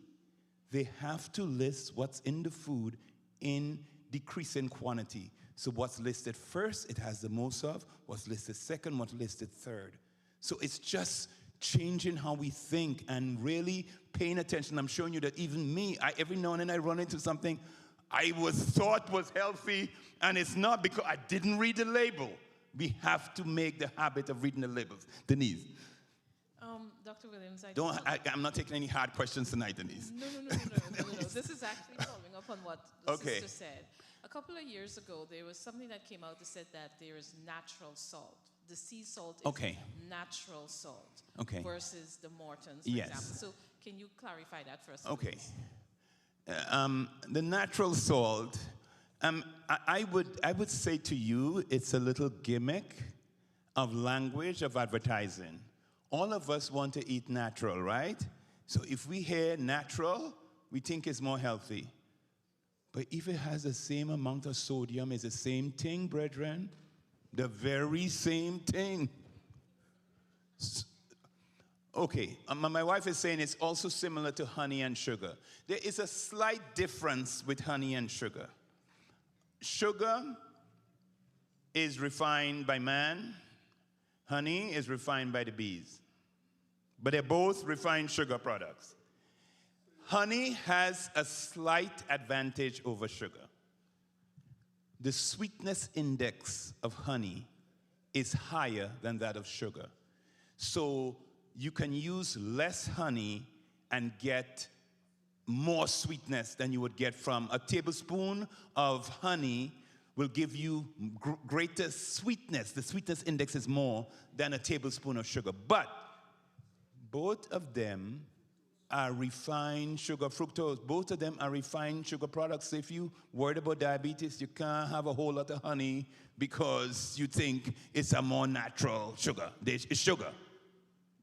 they have to list what's in the food in decreasing quantity. So what's listed first, it has the most of. What's listed second, what's listed third. So it's just changing how we think and really paying attention. I'm showing you that even me, every now and then I run into something I thought was healthy, and it's not because I didn't read the label. We have to make the habit of reading the labels. Denise. Dr. Williams, I'm not taking any hard questions tonight, Denise. No. This is actually following up on what the sister said. A couple of years ago, there was something that came out that said that there is natural salt. The sea salt is natural salt versus the Morton's, for example. So can you clarify that for us? Okay. The natural salt, I would say to you, it's a little gimmick of language of advertising. All of us want to eat natural, right? So if we hear natural, we think it's more healthy. But if it has the same amount of sodium, it's the same thing, brethren. The very same thing. Okay, my wife is saying it's also similar to honey and sugar. There is a slight difference with honey and sugar. Sugar is refined by man. Honey is refined by the bees. But they're both refined sugar products. Honey has a slight advantage over sugar. The sweetness index of honey is higher than that of sugar. So you can use less honey and get more sweetness than you would get from a tablespoon of honey will give you greater sweetness. The sweetness index is more than a tablespoon of sugar. But both of them are refined sugar, fructose. Both of them are refined sugar products. So if you're worried about diabetes, you can't have a whole lot of honey because you think it's a more natural sugar. It's sugar.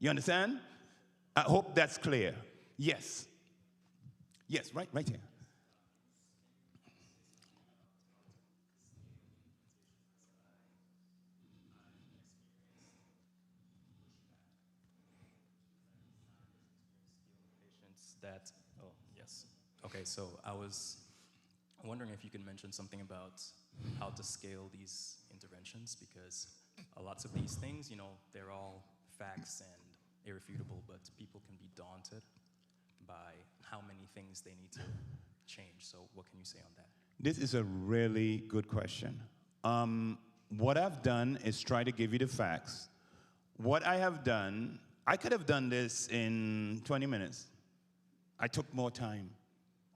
You understand? I hope that's clear. Yes. Yes, right here. Okay, so I was wondering if you could mention something about how to scale these interventions, because lots of these things, they're all facts and irrefutable, but people can be daunted by how many things they need to change. So what can you say on that? This is a really good question. What I've done is try to give you the facts. What I have done, I could have done this in 20 minutes. I took more time.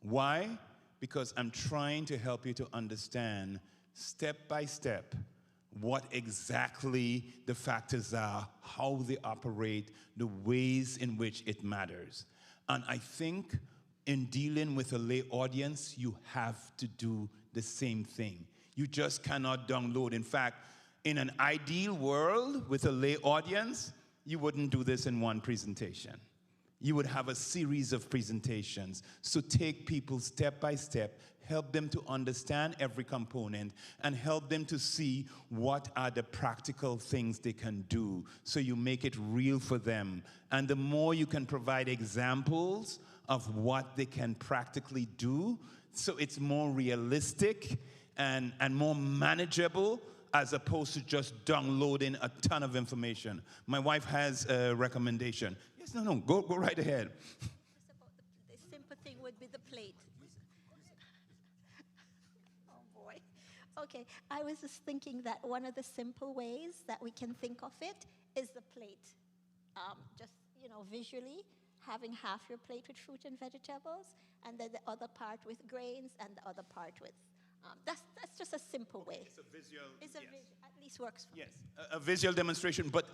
Why? Because I'm trying to help you to understand step by step what exactly the factors are, how they operate, the ways in which it matters. And I think in dealing with a lay audience, you have to do the same thing. You just cannot download. In fact, in an ideal world with a lay audience, you wouldn't do this in one presentation. You would have a series of presentations. So take people step by step, help them to understand every component, and help them to see what are the practical things they can do. So you make it real for them. And the more you can provide examples of what they can practically do, so it's more realistic and more manageable, as opposed to just downloading a ton of information. My wife has a recommendation. Yes, no, go right ahead. The simple thing would be the plate. Oh boy. Okay, I was just thinking that one of the simple ways that we can think of it is the plate. Just, visually having half your plate with fruit and vegetables, and then the other part with grains, and the other part with. That's just a simple way. It's a visual. It's a yes. at least works for me. Yes, a visual demonstration. But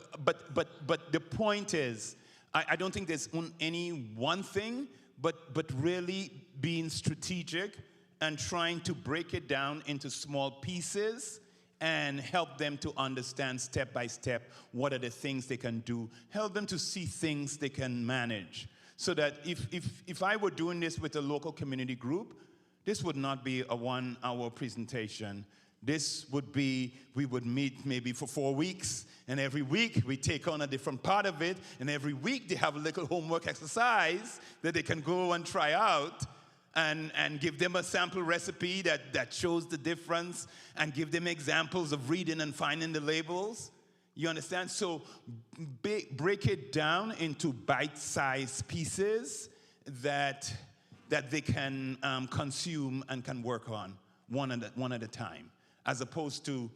the point is, I don't think there's any one thing, but really being strategic and trying to break it down into small pieces and help them to understand step by step what are the things they can do. Help them to see things they can manage. So that if I were doing this with a local community group, this would not be a 1-hour presentation. This would be, we would meet maybe for 4 weeks, and every week we take on a different part of it, and every week they have a little homework exercise that they can go and try out, and give them a sample recipe that shows the difference, and give them examples of reading and finding the labels. You understand? So break it down into bite-sized pieces that they can consume and can work on one at a time, as opposed to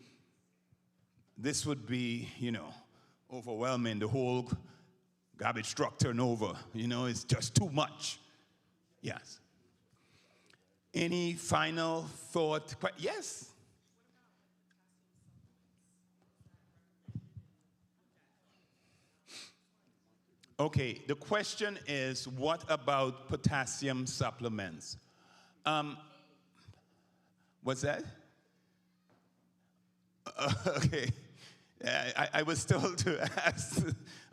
this would be, overwhelming. The whole garbage truck turnover, it's just too much. Yes. Any final thought? Yes. Okay, the question is, what about potassium supplements? What's that? Okay, I was told to ask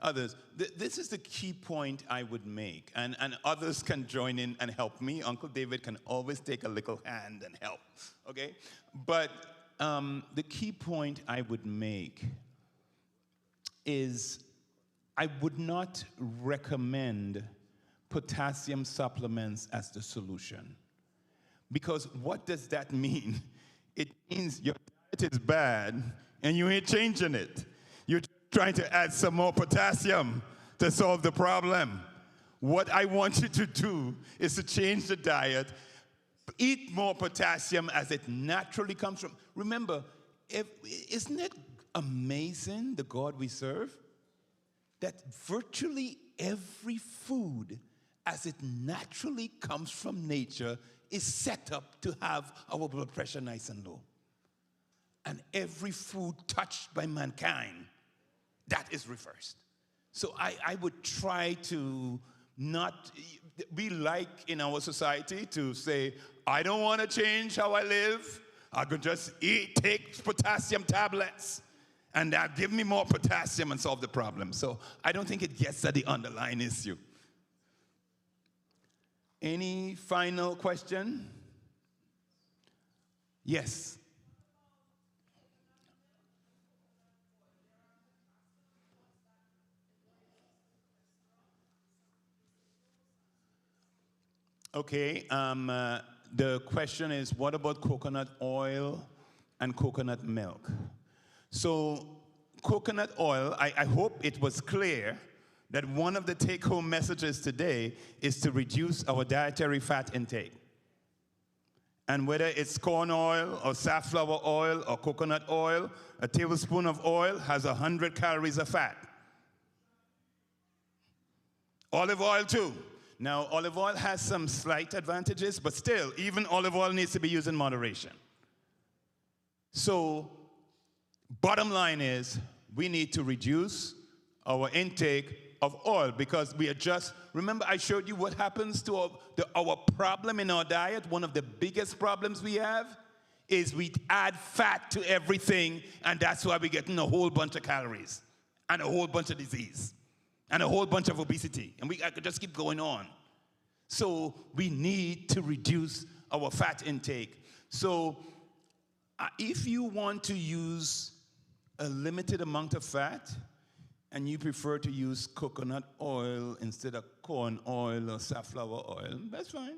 others. This is the key point I would make, and others can join in and help me. Uncle David can always take a little hand and help, okay? But the key point I would make is I would not recommend potassium supplements as the solution. Because what does that mean? It means your diet is bad and you ain't changing it. You're trying to add some more potassium to solve the problem. What I want you to do is to change the diet, eat more potassium as it naturally comes from. Remember, isn't it amazing, the God we serve? That virtually every food, as it naturally comes from nature, is set up to have our blood pressure nice and low. And every food touched by mankind, that is reversed. So I would try to not, we like in our society to say, I don't want to change how I live. I could just take potassium tablets. And that give me more potassium and solve the problem. So I don't think it gets at the underlying issue. Any final question? Yes. Okay, the question is, what about coconut oil and coconut milk? So coconut oil, I hope it was clear that one of the take-home messages today is to reduce our dietary fat intake. And whether it's corn oil or safflower oil or coconut oil, a tablespoon of oil has 100 calories of fat. Olive oil too. Now, olive oil has some slight advantages, but still, even olive oil needs to be used in moderation. So, bottom line is, we need to reduce our intake of oil because we are just, remember I showed you what happens to our problem in our diet. One of the biggest problems we have is we add fat to everything, and that's why we're getting a whole bunch of calories and a whole bunch of disease and a whole bunch of obesity. And I could just keep going on. So we need to reduce our fat intake. So if you want to use a limited amount of fat, and you prefer to use coconut oil instead of corn oil or safflower oil, that's fine.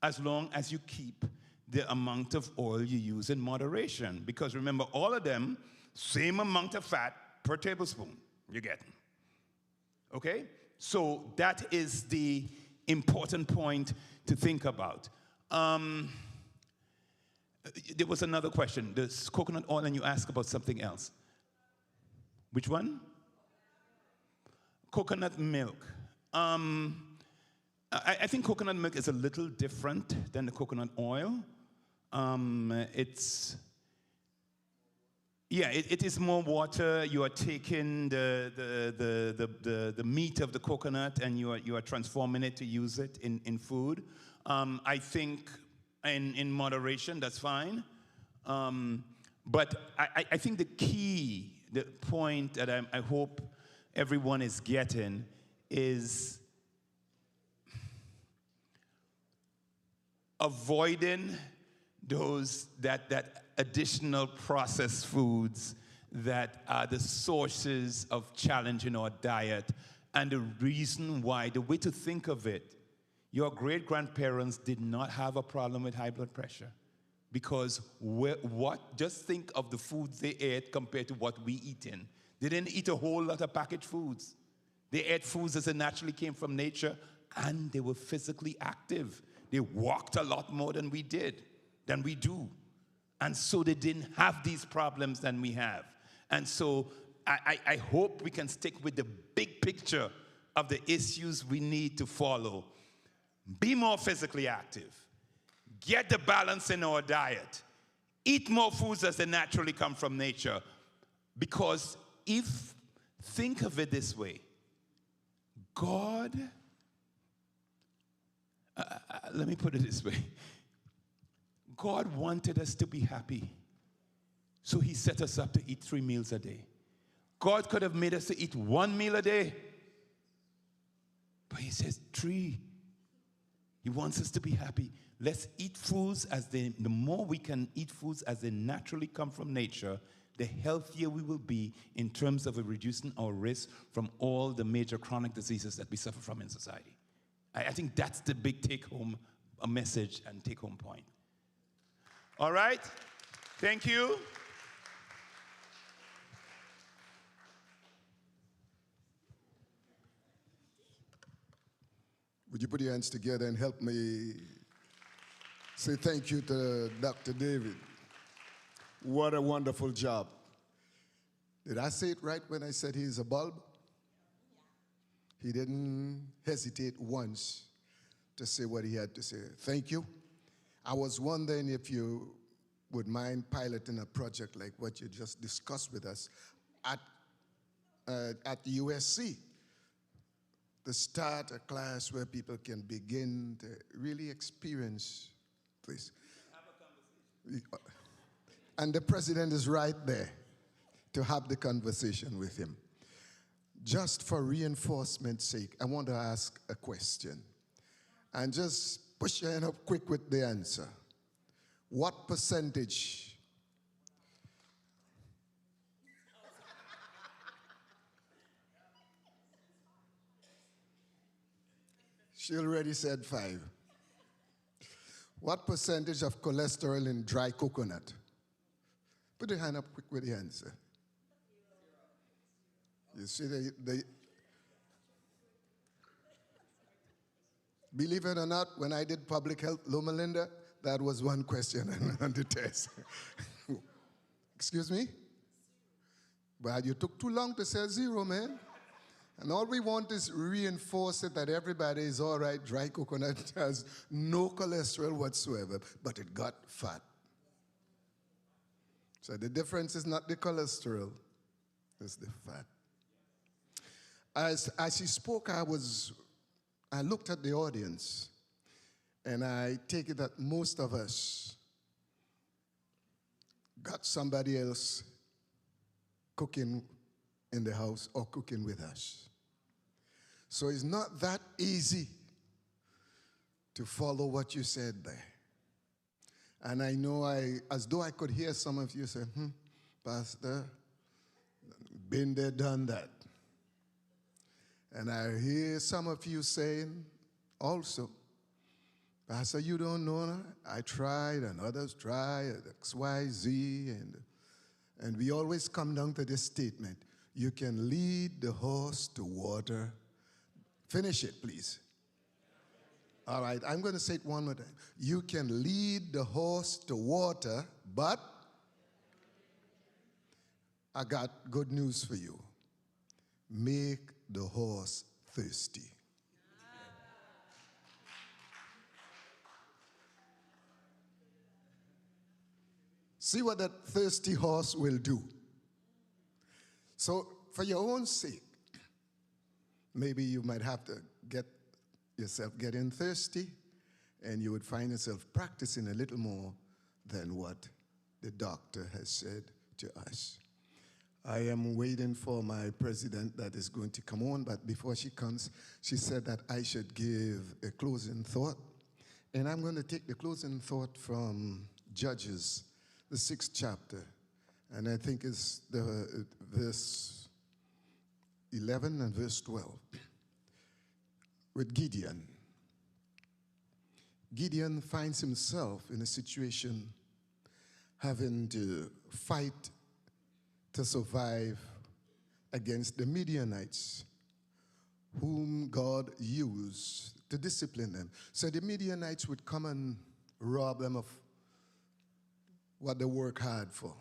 As long as you keep the amount of oil you use in moderation. Because remember, all of them, same amount of fat per tablespoon you're getting. Okay? So that is the important point to think about. There was another question. There's coconut oil, and you asked about something else. Which one? Coconut milk. I think coconut milk is a little different than the coconut oil. It is more water. You are taking the meat of the coconut and you are transforming it to use it in food. I think in moderation, that's fine. But I think the point that I hope everyone is getting is avoiding that additional processed foods that are the sources of challenge in our diet. And the reason why, the way to think of it, your great-grandparents did not have a problem with high blood pressure. Because just think of the foods they ate compared to what we eat in. They didn't eat a whole lot of packaged foods. They ate foods as they naturally came from nature, and they were physically active. They walked a lot more than we do. And so they didn't have these problems than we have. And so I hope we can stick with the big picture of the issues we need to follow. Be more physically active. Get the balance in our diet. Eat more foods as they naturally come from nature. Because think of it this way, God, let me put it this way. God wanted us to be happy. So he set us up to eat 3 meals a day. God could have made us to eat 1 meal a day. But he says 3. He wants us to be happy. Let's eat foods the more we can eat foods as they naturally come from nature, the healthier we will be in terms of reducing our risk from all the major chronic diseases that we suffer from in society. I think that's the big take-home message and take-home point. All right? Thank you. Would you put your hands together and help me say thank you to Dr. David? What a wonderful job. Did I say it right when I said he's a bulb? He didn't hesitate once to say what he had to say. Thank you. I was wondering if you would mind piloting a project like what you just discussed with us at USC. To start a class where people can begin to really experience, please. And the president is right there to have the conversation with him. Just for reinforcement's sake, I want to ask a question. And just push your hand up quick with the answer. What percentage? She already said 5. What percentage of cholesterol in dry coconut? Put your hand up quick with the answer. You see, believe it or not, when I did public health, Loma Linda, that was one question on the test. Excuse me? But you took too long to say 0, man. And all we want is reinforce it that everybody is all right. Dry coconut has no cholesterol whatsoever, but it got fat. So the difference is not the cholesterol, it's the fat. As he spoke, I looked at the audience, and I take it that most of us got somebody else cooking in the house or cooking with us. So it's not that easy to follow what you said there. And I know as though I could hear some of you say, Pastor, been there, done that. And I hear some of you saying also, Pastor, you don't know. I tried, and others tried, X, Y, Z, and we always come down to this statement. You can lead the horse to water. Finish it, please. All right, I'm going to say it one more time. You can lead the horse to water, but I got good news for you. Make the horse thirsty. See what that thirsty horse will do. So, for your own sake, maybe you might have to get yourself getting thirsty, and you would find yourself practicing a little more than what the doctor has said to us. I am waiting for my president that is going to come on, but before she comes, she said that I should give a closing thought. And I'm going to take the closing thought from Judges, the 6th chapter, and I think it's the verse 11 and verse 12. With Gideon. Gideon finds himself in a situation having to fight to survive against the Midianites, whom God used to discipline them. So the Midianites would come and rob them of what they work hard for.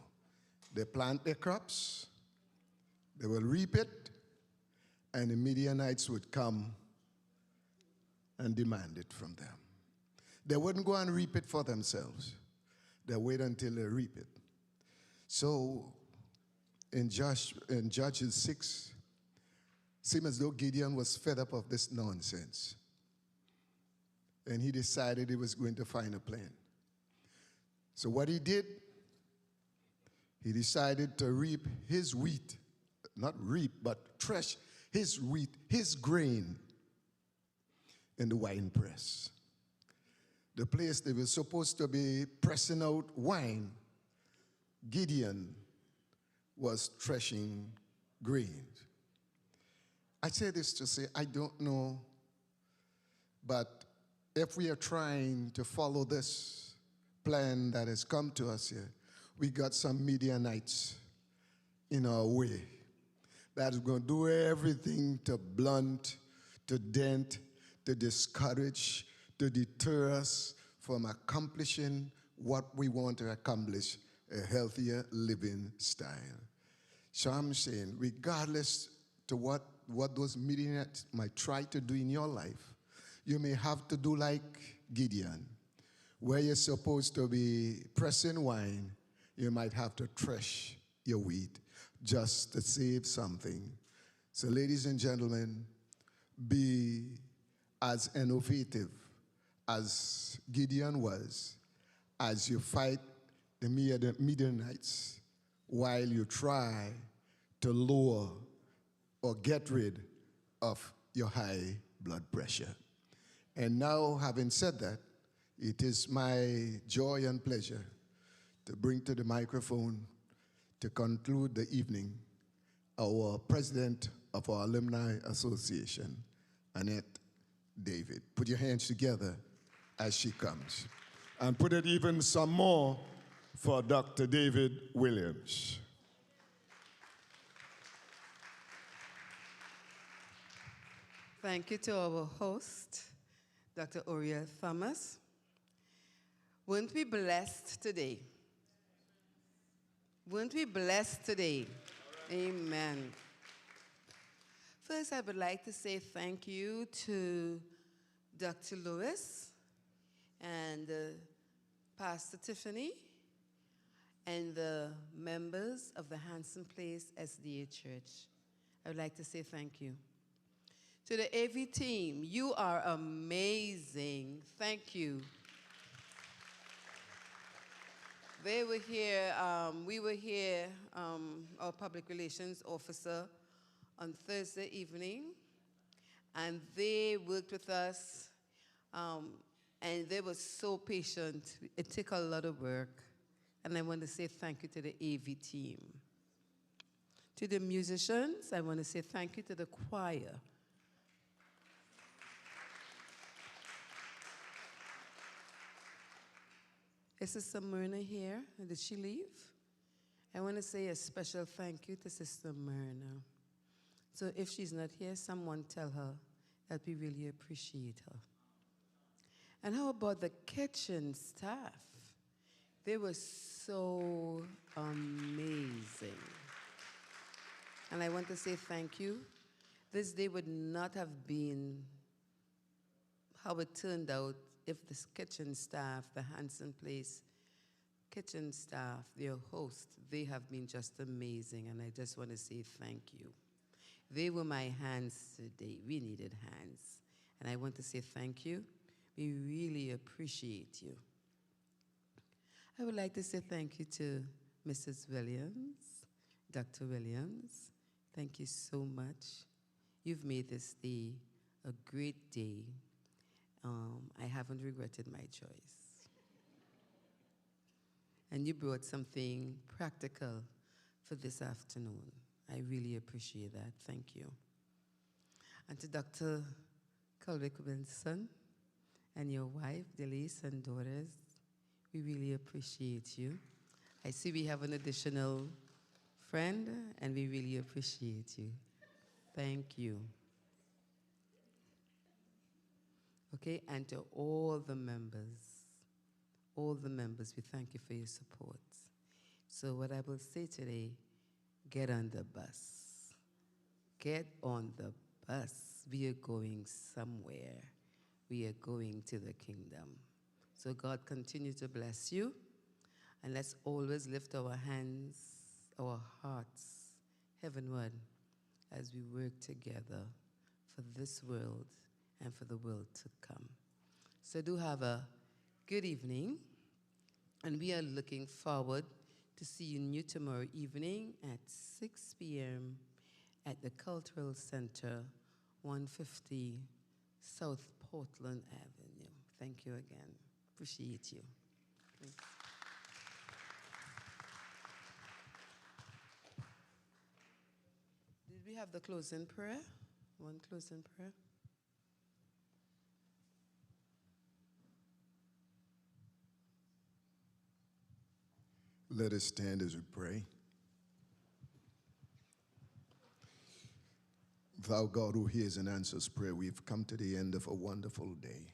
They plant their crops, they will reap it, and the Midianites would come and demand it from them. They wouldn't go and reap it for themselves. They wait until they reap it. So in Judges 6, it seemed as though Gideon was fed up of this nonsense. And he decided he was going to find a plan. So what he did, he decided to reap his wheat, not reap, but thresh his wheat, his grain, in the wine press. The place they were supposed to be pressing out wine, Gideon was threshing grain. I say this to say, I don't know, but if we are trying to follow this plan that has come to us here, we got some Midianites in our way that is going to do everything to blunt, to dent, to discourage, to deter us from accomplishing what we want to accomplish, a healthier living style. So I'm saying, regardless to what those Midianites might try to do in your life, you may have to do like Gideon, where you're supposed to be pressing wine, you might have to thresh your wheat just to save something. So ladies and gentlemen, be as innovative as Gideon was as you fight the Midianites while you try to lower or get rid of your high blood pressure. And now, having said that, it is my joy and pleasure to bring to the microphone to conclude the evening our president of our Alumni Association, Annette David. Put your hands together as she comes. And put it even some more for Dr. David Williams. Thank you to our host, Dr. Uriel Thomas. Weren't we blessed today? Weren't we blessed today? Amen. First, I would like to say thank you to Dr. Lewis and Pastor Tiffany and the members of the Hanson Place SDA Church. I would like to say thank you. To the AV team, you are amazing. Thank you. They were here, we were here, our public relations officer on Thursday evening, and they worked with us, and they were so patient. It took a lot of work, and I want to say thank you to the AV team. To the musicians, I want to say thank you to the choir. Is Sister Myrna here? Did she leave? I want to say a special thank you to Sister Myrna. So if she's not here, someone tell her that we really appreciate her. And how about the kitchen staff? They were so amazing. And I want to say thank you. This day would not have been how it turned out if this kitchen staff, the Hanson Place kitchen staff, their host, they have been just amazing, and I just want to say thank you. They were my hands today. We needed hands. And I want to say thank you. We really appreciate you. I would like to say thank you to Mrs. Williams, Dr. Williams. Thank you so much. You've made this day a great day. I haven't regretted my choice. And you brought something practical for this afternoon. I really appreciate that. Thank you. And to Dr. Colwick-Wilson and your wife, Delise, and daughters, we really appreciate you. I see we have an additional friend, and we really appreciate you. Thank you. Okay, and to all the members, we thank you for your support. So what I will say today, get on the bus. Get on the bus. We are going somewhere. We are going to the kingdom. So God continue to bless you. And let's always lift our hands, our hearts heavenward as we work together for this world and for the world to come. So do have a good evening. And we are looking forward to seeing you tomorrow evening at 6 p.m. at the Cultural Center, 150 South Portland Avenue. Thank you again. Appreciate you. Thanks. Did we have the closing prayer? One closing prayer. Let us stand as we pray. Thou God who hears and answers prayer, we've come to the end of a wonderful day.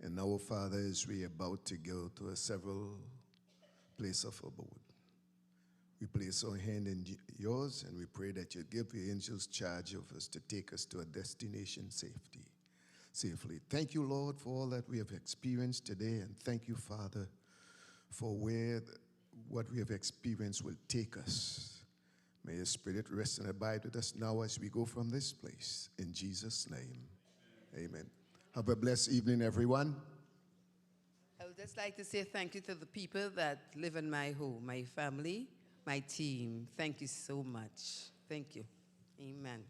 And now, Father, as we are about to go to a several place of abode, we place our hand in yours, and we pray that you give your angels charge of us to take us to a destination safely. Thank you, Lord, for all that we have experienced today, and thank you, Father, for what we have experienced will take us. May your Spirit rest and abide with us now as we go from this place. In Jesus' name, amen. Have a blessed evening, everyone. I would just like to say thank you to the people that live in my home, my family, my team. Thank you so much. Thank you. Amen.